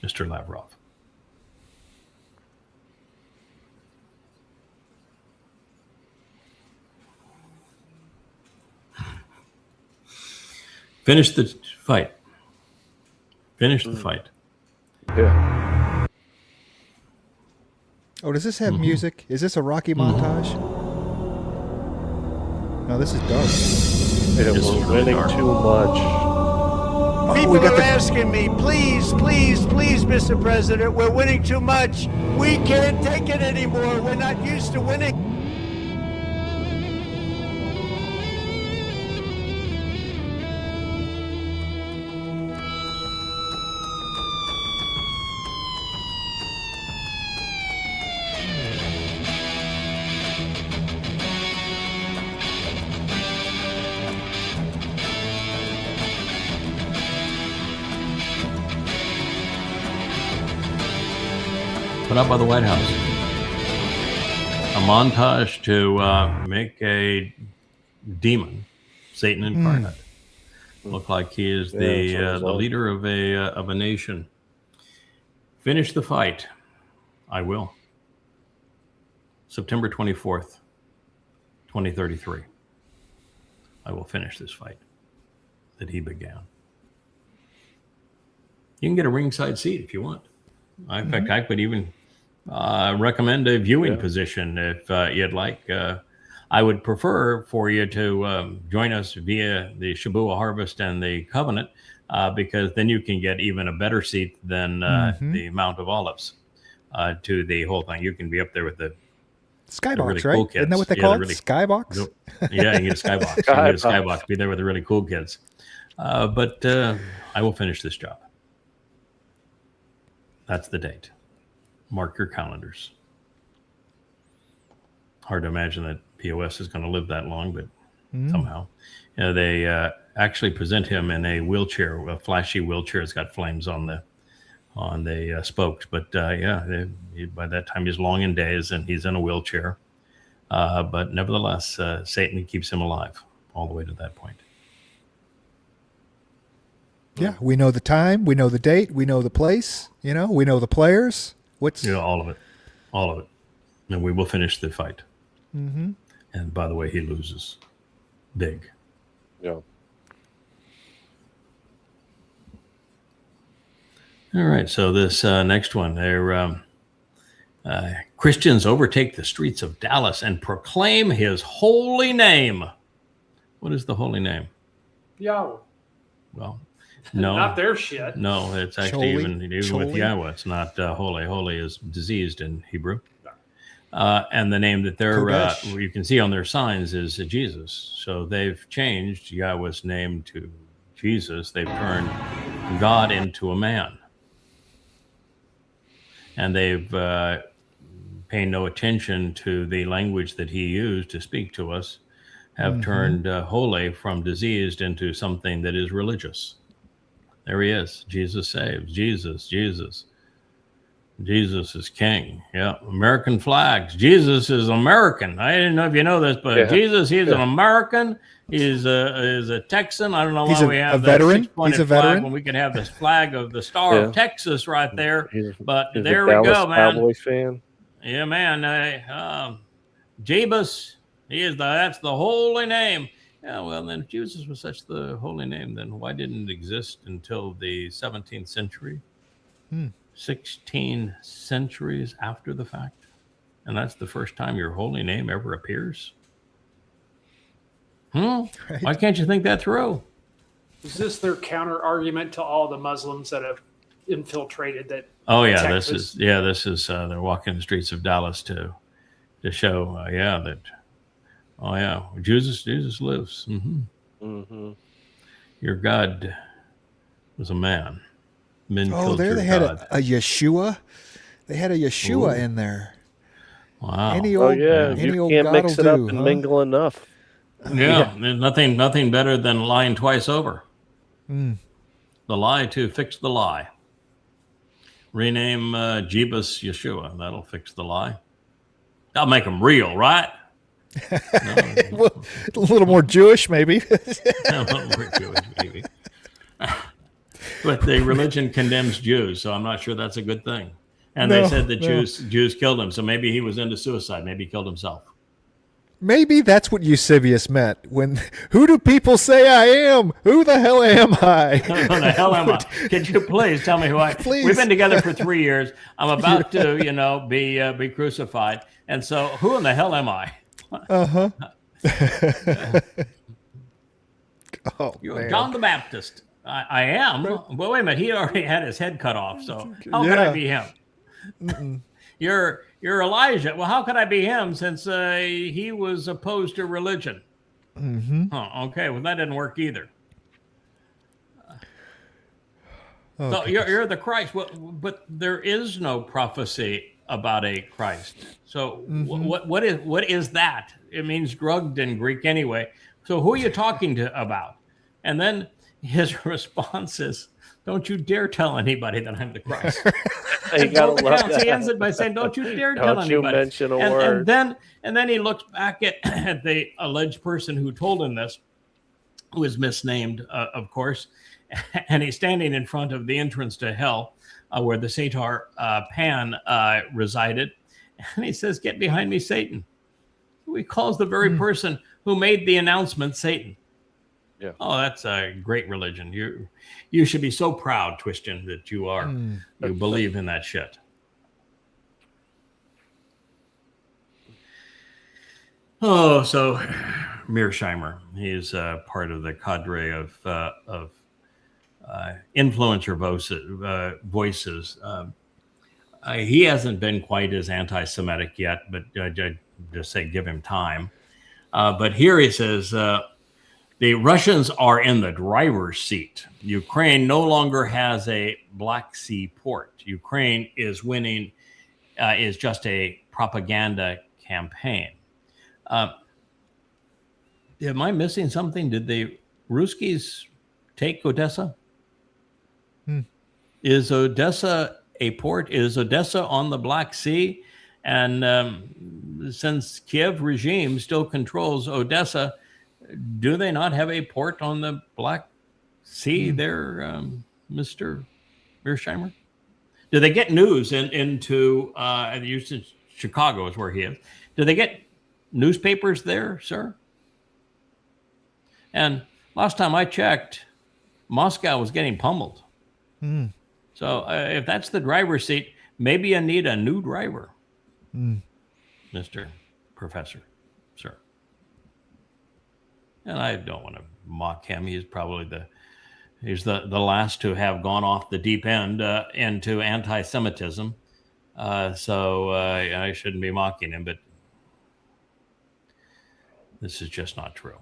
Mr. Lavrov. Finish the fight. Finish the fight. Yeah. Oh, does this have music? Is this a Rocky montage? No, this is dark. Yeah, we're winning too much. People are asking me, please, please, please, Mr. President, we're winning too much. We can't take it anymore. We're not used to winning. Put up by the White House. A montage to make a demon, Satan incarnate, look like he is the leader of a nation. Finish the fight. I will. September 24th, 2033. I will finish this fight that he began. You can get a ringside seat if you want. In fact, I could even recommend a viewing position if you'd like. I would prefer for you to join us via the Shabuah Harvest and the Covenant, because then you can get even a better seat than the Mount of Olives to the whole thing. You can be up there with the Skybox, really right? cool kids. Isn't that what they call it? Really, Skybox? Yeah, you get a Skybox. You get a Skybox. Be there with the really cool kids. But I will finish this job. That's the date. Mark your calendars. Hard to imagine that POS is going to live that long, but somehow. They actually present him in a wheelchair, a flashy wheelchair. It's got flames on the spokes. But by that time he's long in days and he's in a wheelchair. But nevertheless, Satan keeps him alive all the way to that point. Yeah, we know the time, we know the date, we know the place, we know the players. All of it. And we will finish the fight. And by the way, he loses big. Yeah. All right, so this next one, Christians overtake the streets of Dallas and proclaim his holy name. What is the holy name? Yahweh. Well, no, not their shit. No, it's actually even with Yahweh. It's not holy. Holy is diseased in Hebrew. And the name that you can see on their signs is Jesus. So they've changed Yahweh's name to Jesus. They've turned God into a man. And they've paid no attention to the language that he used to speak to us, have turned holy from diseased into something that is religious. There he is. Jesus saves. Jesus is king. Yeah. American flags. Jesus is American. I didn't know if you know this, but Jesus, he's an American. He's a Texan. I don't know why we have that six-pointed flag when we could have this flag of the Star of Texas right there. But there we go, man. Cowboys fan. Yeah, man. Jebus, that's the holy name. Yeah, well, then if Jesus was such the holy name, then why didn't it exist until the 17th century? 16 centuries after the fact? And that's the first time your holy name ever appears? Right. Why can't you think that through? Is this their counter argument to all the Muslims that have infiltrated that. Oh yeah, Texas. this is they're walking the streets of Dallas to show Jesus lives. Your God was a man. Men Oh, killed there your they had God. a Yeshua. They had a Yeshua in there. Wow. Any Oh old, yeah, any you old can't God mix will it up do, and huh? mingle enough. Yeah, there's nothing better than lying twice over. The lie to fix the lie. Rename Jeebus Yeshua. That'll fix the lie. That'll make them real, right? Well, a little more Jewish, maybe. We're Jewish, maybe. But the religion condemns Jews, so I'm not sure that's a good thing. And they said that Jews killed him, so maybe he was into suicide. Maybe he killed himself. Maybe that's what Eusebius meant. When, who do people say I am? Who the hell am I? Who the hell am I? Could you please tell me who I am? Please. We've been together for 3 years. I'm about to, be crucified. And so who in the hell am I? Oh, You're man. John the Baptist. I am. Well, wait a minute. He already had his head cut off. So how could I be him? You're Elijah. Well, how could I be him since he was opposed to religion? Oh, okay. Well, that didn't work either. So you're the Christ. Well, but there is no prophecy about a Christ. So what is that? It means drugged in Greek anyway. So who are you talking to about? And then his response is, "Don't you dare tell anybody that I'm the Christ." You gotta love that. He ends it by saying, "Don't you dare tell Don't anybody." you mention a word. And then he looks back at the alleged person who told him this, who is misnamed, of course, and he's standing in front of the entrance to hell, where the satyr Pan resided, and he says, "Get behind me, Satan." He calls the very person who made the announcement Satan. Yeah. Oh, that's a great religion. You should be so proud, Twiston, that you believe in that shit. Oh, so Mearsheimer, he's part of the cadre of influencer voices. He hasn't been quite as anti-Semitic yet, but just say give him time. But here he says, the Russians are in the driver's seat. Ukraine no longer has a Black Sea port. Ukraine is winning, is just a propaganda campaign. Am I missing something? Did the Ruskies take Odessa? Is Odessa a port? Is Odessa on the Black Sea? And since Kiev regime still controls Odessa, do they not have a port on the Black Sea there, Mr. Mearsheimer? Do they get news into Chicago is where he is. Do they get newspapers there, sir? And last time I checked, Moscow was getting pummeled. So if that's the driver's seat, maybe you need a new driver, Mr. Professor, sir. And I don't want to mock him. He's probably the last to have gone off the deep end into anti-Semitism. So I shouldn't be mocking him, but this is just not true.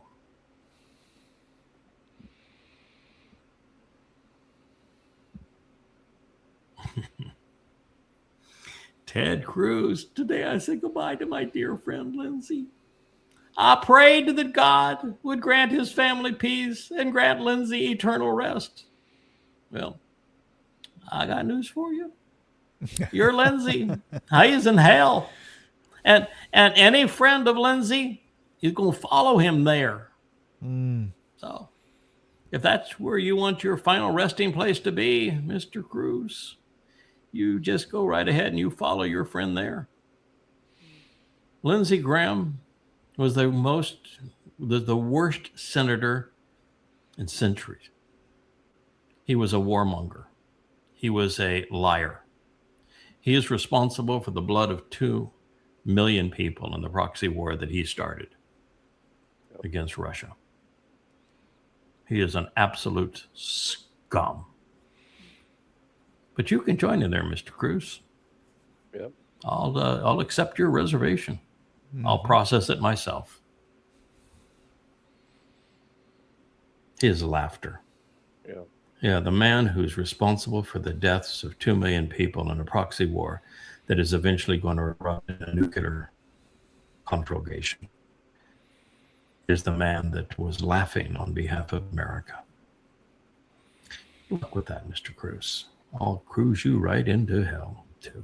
Ted Cruz, today I say goodbye to my dear friend Lindsey. I prayed that God would grant his family peace and grant Lindsey eternal rest. Well, I got news for you. Your Lindsey, he's in hell. And any friend of Lindsey is going to follow him there. So if that's where you want your final resting place to be, Mr. Cruz, you just go right ahead and you follow your friend there. Lindsey Graham was the worst senator in centuries. He was a warmonger. He was a liar. He is responsible for the blood of 2 million people in the proxy war that he started against Russia. He is an absolute scum. But you can join in there, Mr. Cruz. Yep. I'll accept your reservation. I'll process it myself. His laughter. Yeah. Yeah, the man who's responsible for the deaths of 2 million people in a proxy war that is eventually going to erupt in a nuclear conflagration is the man that was laughing on behalf of America. Good luck with that, Mr. Cruz. I'll cruise you right into hell, too.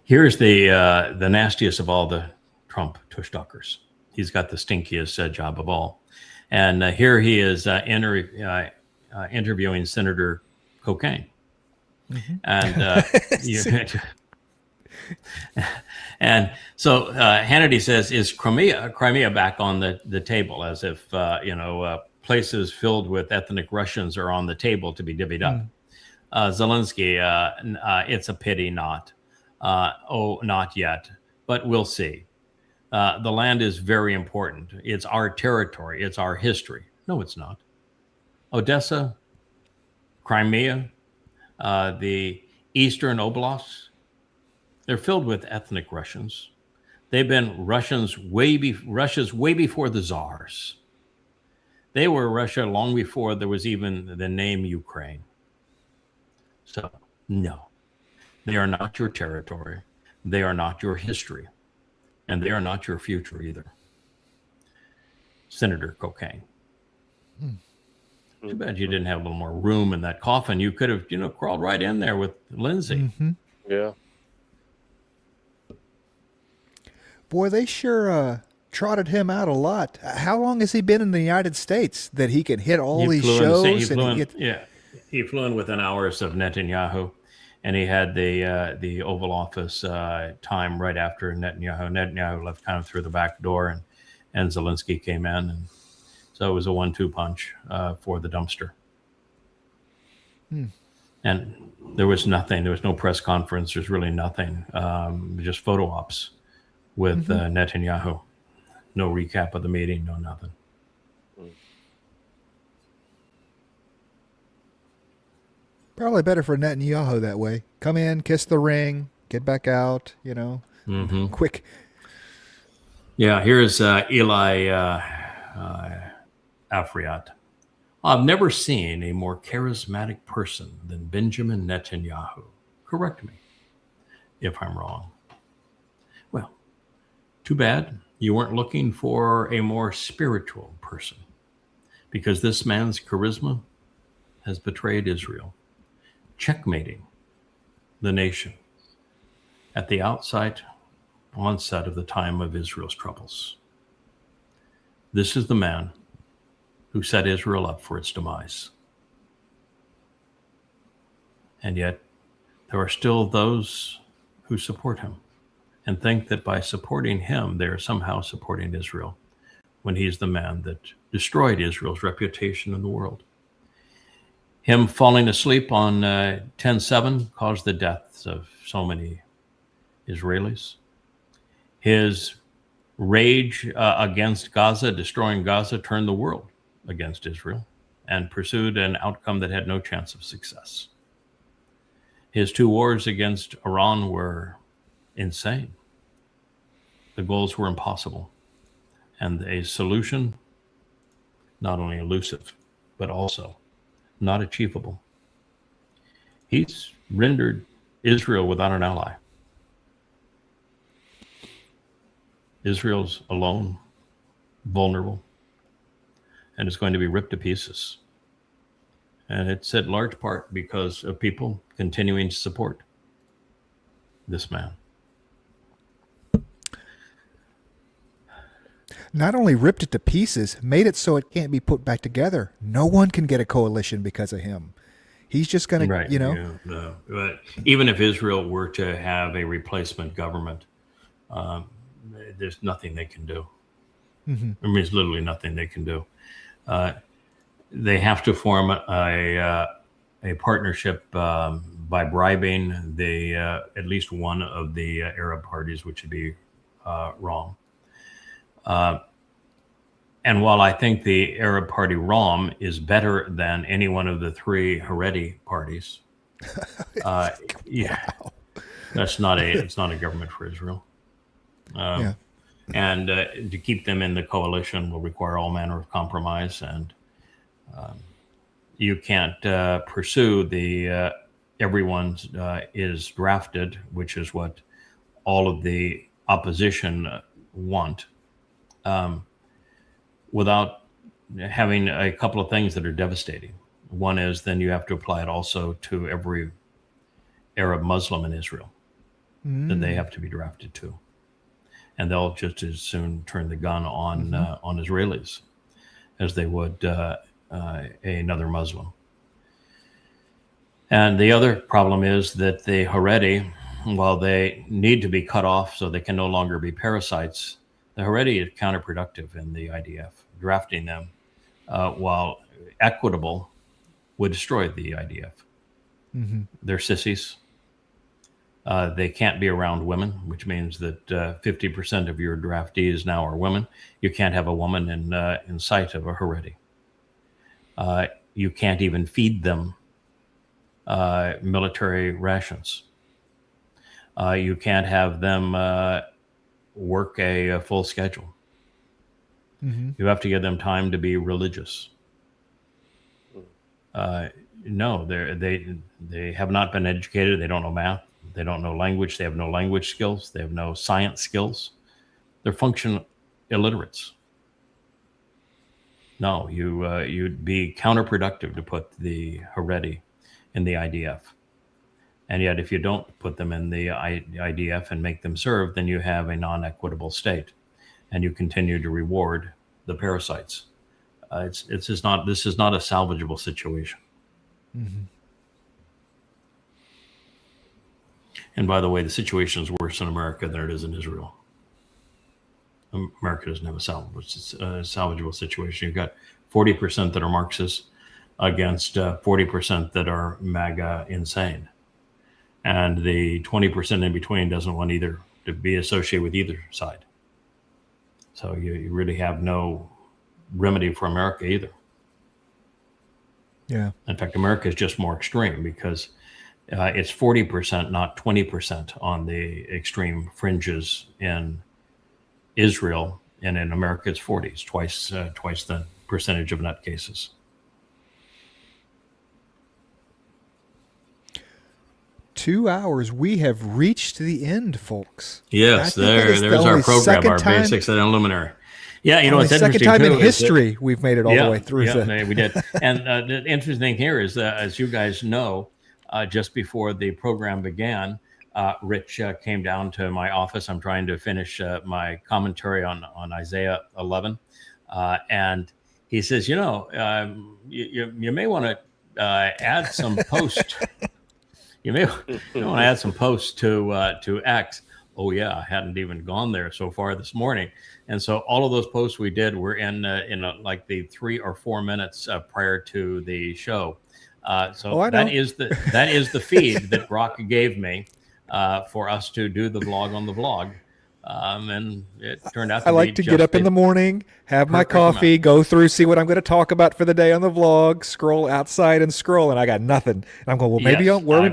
Here's the nastiest of all the Trump tush duckers. He's got the stinkiest job of all. And here he is interviewing Senator Cocaine. And and so Hannity says, is Crimea back on the table, as if places filled with ethnic Russians are on the table to be divvied up. Zelensky, it's a pity not. Not yet, but we'll see. The land is very important. It's our territory. It's our history. No, it's not. Odessa, Crimea, the Eastern Oblasts, they're filled with ethnic Russians. They've been Russia's way before the czars. They were Russia long before there was even the name Ukraine. So, no, they are not your territory. They are not your history. And they are not your future either. Senator Cocaine. Too bad you didn't have a little more room in that coffin. You could have, crawled right in there with Lindsey. Yeah. Boy, they sure trotted him out a lot. How long has he been in the United States that he can hit all these shows? He flew in within hours of Netanyahu, and he had the Oval Office time right after Netanyahu. Netanyahu left kind of through the back door, and Zelensky came in, and so it was a 1-2 punch for the dumpster. And there was nothing. There was no press conference. There's really nothing. Just photo ops with Netanyahu. No recap of the meeting. No nothing. Probably better for Netanyahu that way. Come in, kiss the ring, get back out. Quick. Yeah. Here's Eli Afriat. I've never seen a more charismatic person than Benjamin Netanyahu. Correct me if I'm wrong. Well, too bad you weren't looking for a more spiritual person, because this man's charisma has betrayed Israel, checkmating the nation at the onset of the time of Israel's troubles. This is the man who set Israel up for its demise. And yet, there are still those who support him and think that by supporting him, they are somehow supporting Israel, when he's the man that destroyed Israel's reputation in the world. Him falling asleep on 10/7 caused the deaths of so many Israelis. His rage against Gaza, destroying Gaza, turned the world against Israel and pursued an outcome that had no chance of success. His 2 wars against Iran were insane. The goals were impossible. And a solution, not only elusive, but also not achievable. He's rendered Israel without an ally. Israel's alone, vulnerable, and is going to be ripped to pieces. And it's in large part because of people continuing to support this man. Not only ripped it to pieces, made it so it can't be put back together. No one can get a coalition because of him. He's just going to, But even if Israel were to have a replacement government, there's nothing they can do. I mean, there's literally nothing they can do. They have to form a partnership by bribing at least one of the Arab parties, which would be wrong. And while I think the Arab Party ROM is better than any one of the three Haredi parties, yeah, it's not a government for Israel. And to keep them in the coalition will require all manner of compromise, and you can't pursue the everyone is drafted, which is what all of the opposition want, without having a couple of things that are devastating. One is then you have to apply it also to every Arab Muslim in Israel that they have to be drafted to. And they'll just as soon turn the gun on Israelis as they would another Muslim. And the other problem is that the Haredi, while they need to be cut off so they can no longer be parasites, the Haredi is counterproductive in the IDF. Drafting them, while equitable, would destroy the IDF. They're sissies. They can't be around women, which means that 50% of your draftees now are women. You can't have a woman in sight of a Haredi. You can't even feed them military rations. You can't have them work a full schedule. You have to give them time to be religious. No, they have not been educated. They don't know math. They don't know language. They have no language skills. They have no science skills. They're function illiterates. No, you'd be counterproductive to put the Haredi in the IDF. And yet, if you don't put them in the IDF and make them serve, then you have a non-equitable state, and you continue to reward the parasites. This is not a salvageable situation. And by the way, the situation is worse in America than it is in Israel. America doesn't have a salvageable situation. You've got 40% that are Marxists against 40% that are MAGA insane. And the 20% in between doesn't want either to be associated with either side. So you really have no remedy for America either. Yeah. In fact, America is just more extreme because it's 40%, not 20% on the extreme fringes in Israel, and in America it's 40. It's twice the percentage of nutcases. 2 hours. We have reached the end, folks. Yes, there's our program, our basics and luminary. Yeah, you know, it's interesting. Second time in history we've made it all the way through. Yeah, we did. And the interesting thing here is that, as you guys know, just before the program began, Rich came down to my office. I'm trying to finish my commentary on Isaiah 11, and he says, you know, you may want to add some post. You may want to add some posts to X. Oh yeah, I hadn't even gone there so far this morning, and so all of those posts we did were in like the 3 or 4 minutes prior to the show. That is the feed that Brock gave me for us to do the vlog on the vlog. And it turned out to I like to get up in the morning, have my coffee, go through, see what I'm going to talk about for the day on the vlog, scroll outside and scroll, and I got nothing. And I'm going, well, maybe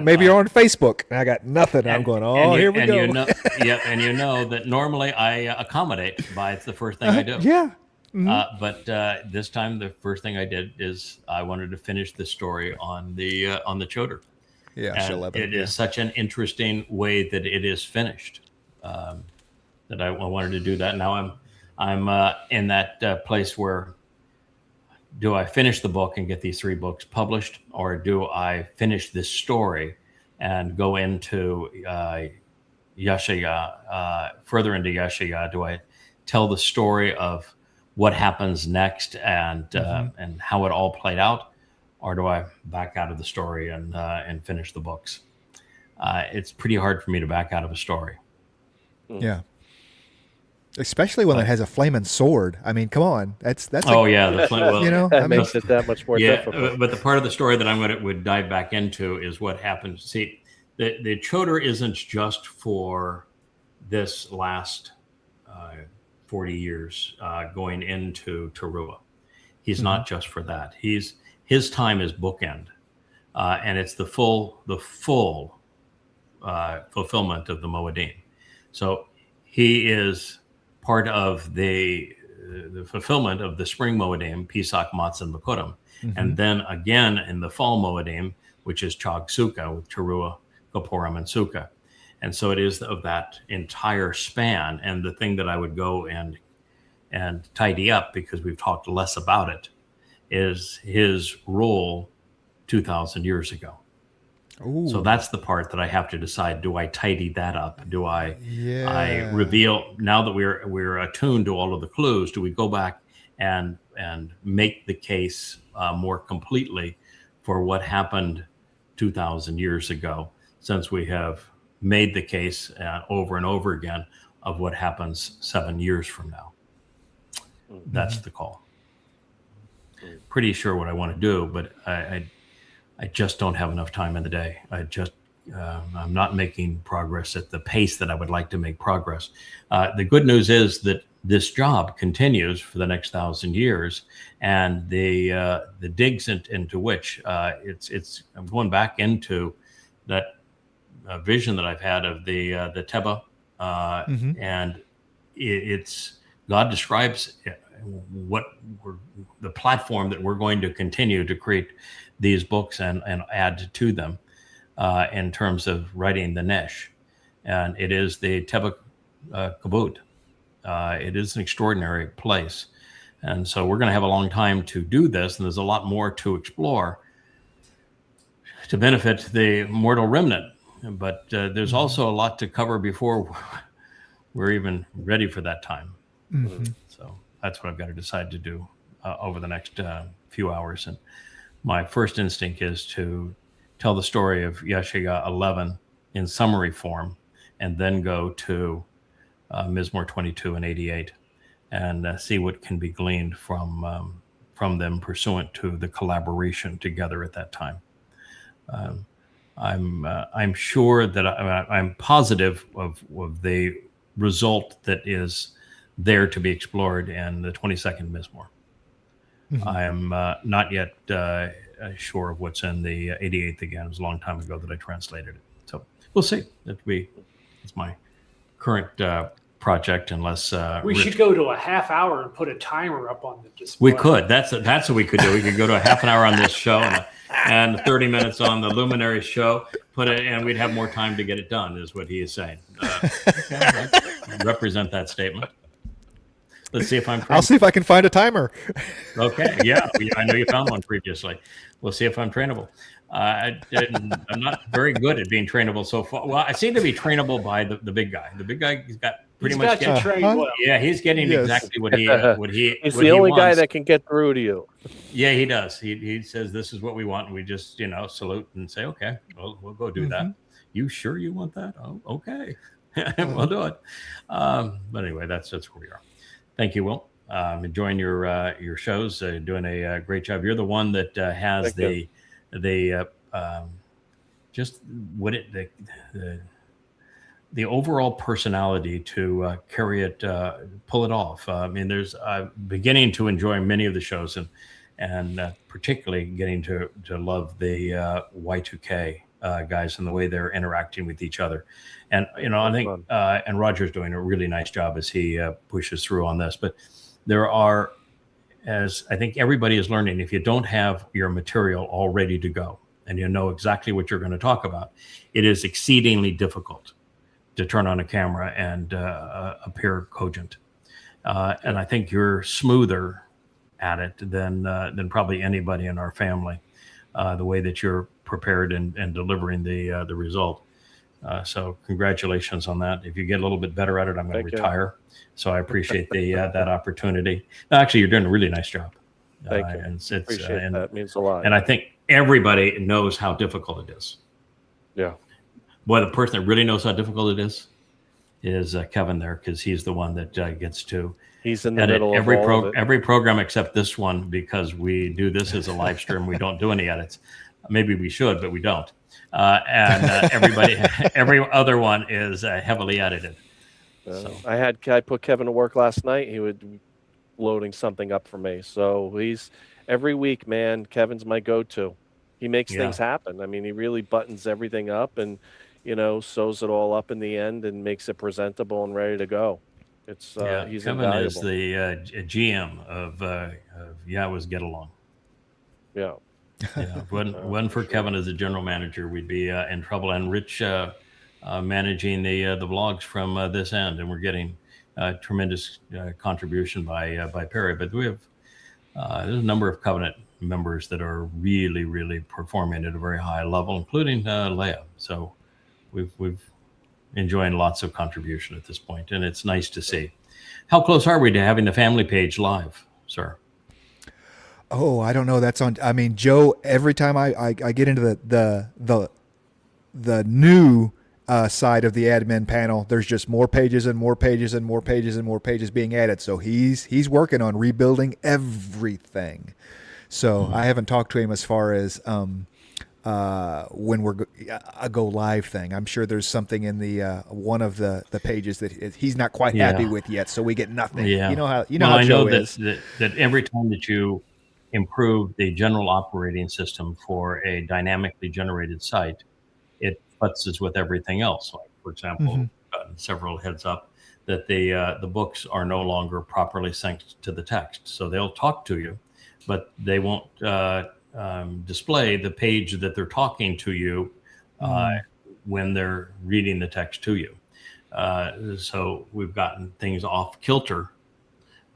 maybe you're on Facebook, and I got nothing. And I'm going, here we go. And you know that normally I accommodate by it's the first thing I do. Yeah. But this time the first thing I did is I wanted to finish the story on the Choter. Yeah, and it is such an interesting way that it is finished. That I wanted to do that. Now I'm in that place where, do I finish the book and get these 3 books published, or do I finish this story and go into Yeshaya, further into Yeshaya? Do I tell the story of what happens next and how it all played out, or do I back out of the story and finish the books? It's pretty hard for me to back out of a story. Yeah. Especially when it has a flaming sword. I mean, come on, that's. The flame. You know, that makes it that much more difficult. But the part of the story that would dive back into is what happened. See, the Choter isn't just for this last 40 years going into Towrah. He's not just for that. His time is bookend, and it's the full fulfillment of the Mow'edym. So he is part of the fulfillment of the spring Mow'edym, Pesach, Matzah, and Bikurim, and then again in the fall Mow'edym, which is Chag Sukkah with Teruah, Kapurim, and Sukkah. And so it is of that entire span. And the thing that I would go and tidy up, because we've talked less about it, is his role 2,000 years ago. Ooh. So that's the part that I have to decide. Do I tidy that up? Do I reveal, now that we're attuned to all of the clues, do we go back and make the case more completely for what happened 2,000 years ago, since we have made the case over and over again of what happens 7 years from now? That's the call. Pretty sure what I want to do, but I just don't have enough time in the day. I'm not making progress at the pace that I would like to make progress. The good news is that this job continues for the next 1,000 years, and the digs into which I'm going back into that vision that I've had of the Teba, and it's God describes the platform that we're going to continue to create these books and add to them in terms of writing the Nesh, and it is the Teba Kabut. It is an extraordinary place, and so we're going to have a long time to do this, and there's a lot more to explore to benefit the mortal remnant. But there's also a lot to cover before we're even ready for that time. So that's what I've got to decide to do over the next few hours. And my first instinct is to tell the story of Yeshayahu 11 in summary form, and then go to Mizmor 22 and 88 and see what can be gleaned from them pursuant to the collaboration together at that time. I'm sure that I'm positive of the result that is there to be explored in the 22nd Mizmor. I am not yet sure of what's in the 88th again. It was a long time ago that I translated it. So we'll see. It's my current project, unless we should go to a half hour and put a timer up on the display. We could. That's what we could do. We could go to a half an hour on this show and 30 minutes on the Luminary show. And we'd have more time to get it done, is what he is saying. Represent that statement. Let's see if I'm. I'll see if I can find a timer. Okay. Yeah, I know you found one previously. We'll see if I'm trainable. I'm not very good at being trainable so far. Well, I seem to be trainable by the big guy. The big guy, he's got pretty much got you trained well. Yeah, he's getting exactly what he He's the only guy that can get through to you. Yeah, he does. He says this is what we want, and we just salute and say, okay, we'll go do that. You sure you want that? Oh, okay, we'll do it. But anyway, that's where we are. Thank you, Will. Enjoying your shows. Doing a great job. You're the one that has just what the overall personality to carry it, pull it off. I mean, there's beginning to enjoy many of the shows, and particularly getting to love the Y2K guys and the way they're interacting with each other. And I think and Roger's doing a really nice job as he pushes through on this. But there are, as I think everybody is learning, if you don't have your material all ready to go and you know exactly what you're going to talk about, it is exceedingly difficult to turn on a camera and appear cogent. And I think you're smoother at it than probably anybody in our family, the way that you're prepared and delivering the result. So congratulations on that. If you get a little bit better at it, I'm going to retire. So I appreciate that opportunity. No, actually, you're doing a really nice job. Thank you. Appreciate that. It means a lot. And I think everybody knows how difficult it is. Yeah. Boy, the person that really knows how difficult it is Kevin there, because he's the one that gets to. He's in the middle of all of it. Every program except this one, because we do this as a live stream. We don't do any edits. Maybe we should, but we don't. And every other one is heavily edited. I put Kevin to work last night. He was loading something up for me. So he's every week, man. Kevin's my go-to. He makes things happen. I mean, he really buttons everything up and, sews it all up in the end and makes it presentable and ready to go. It's he's Kevin invaluable. is the GM of Yahowah's Get Along. Yeah. Yeah, when for Kevin as a general manager, we'd be in trouble. And Rich managing the vlogs from this end, and we're getting tremendous contribution by Perry. But we have there's a number of Covenant members that are really, really performing at a very high level, including Leah. So we've enjoying lots of contribution at this point, and it's nice to see. How close are we to having the family page live, sir? Oh, I don't know. That's on. I mean, Joe. Every time I get into the new side of the admin panel, there's just more pages and more pages and more pages and more pages being added. So he's working on rebuilding everything. So I haven't talked to him as far as when we're a go live thing. I'm sure there's something in the one of the pages that he's not quite happy with yet. So we get nothing. Yeah. You know how I Joe know is. that every time that you improve the general operating system for a dynamically generated site, it futzes with everything else. Like, for example, several heads up that the books are no longer properly synced to the text. So they'll talk to you, but they won't display the page that they're talking to you when they're reading the text to you. So we've gotten things off kilter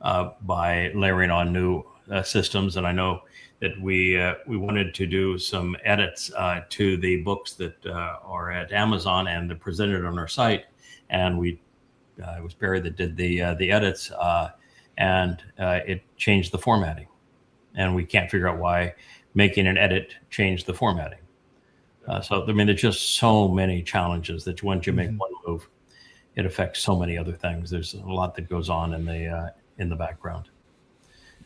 by layering on new systems, and I know that we wanted to do some edits to the books that are at Amazon and they're presented on our site, and it was Barry that did the edits, and it changed the formatting, and we can't figure out why making an edit changed the formatting. So I mean, there's just so many challenges that once you make one move, it affects so many other things. There's a lot that goes on in the background.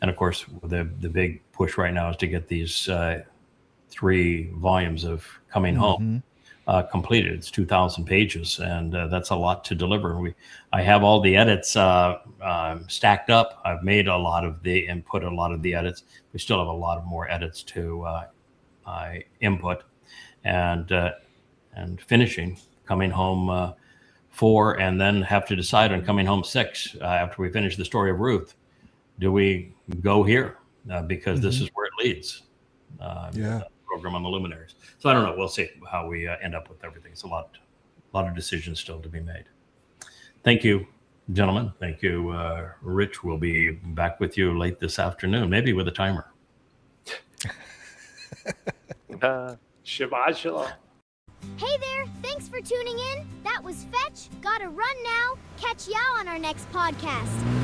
And of course, the big push right now is to get these 3 volumes of Coming Home completed. It's 2,000 pages, and that's a lot to deliver. I have all the edits stacked up. I've made a lot of input a lot of the edits. We still have a lot of more edits to input, and finishing Coming Home 4, and then have to decide on Coming Home 6 after we finish the story of Ruth. Do we go here because this is where it leads? The program on the luminaries. So I don't know. We'll see how we end up with everything. It's a lot of decisions still to be made. Thank you, gentlemen. Thank you, Rich. We'll be back with you late this afternoon, maybe with a timer. Shabbat shalom. Hey there, thanks for tuning in. That was Fetch. Gotta run now. Catch Yao on our next podcast.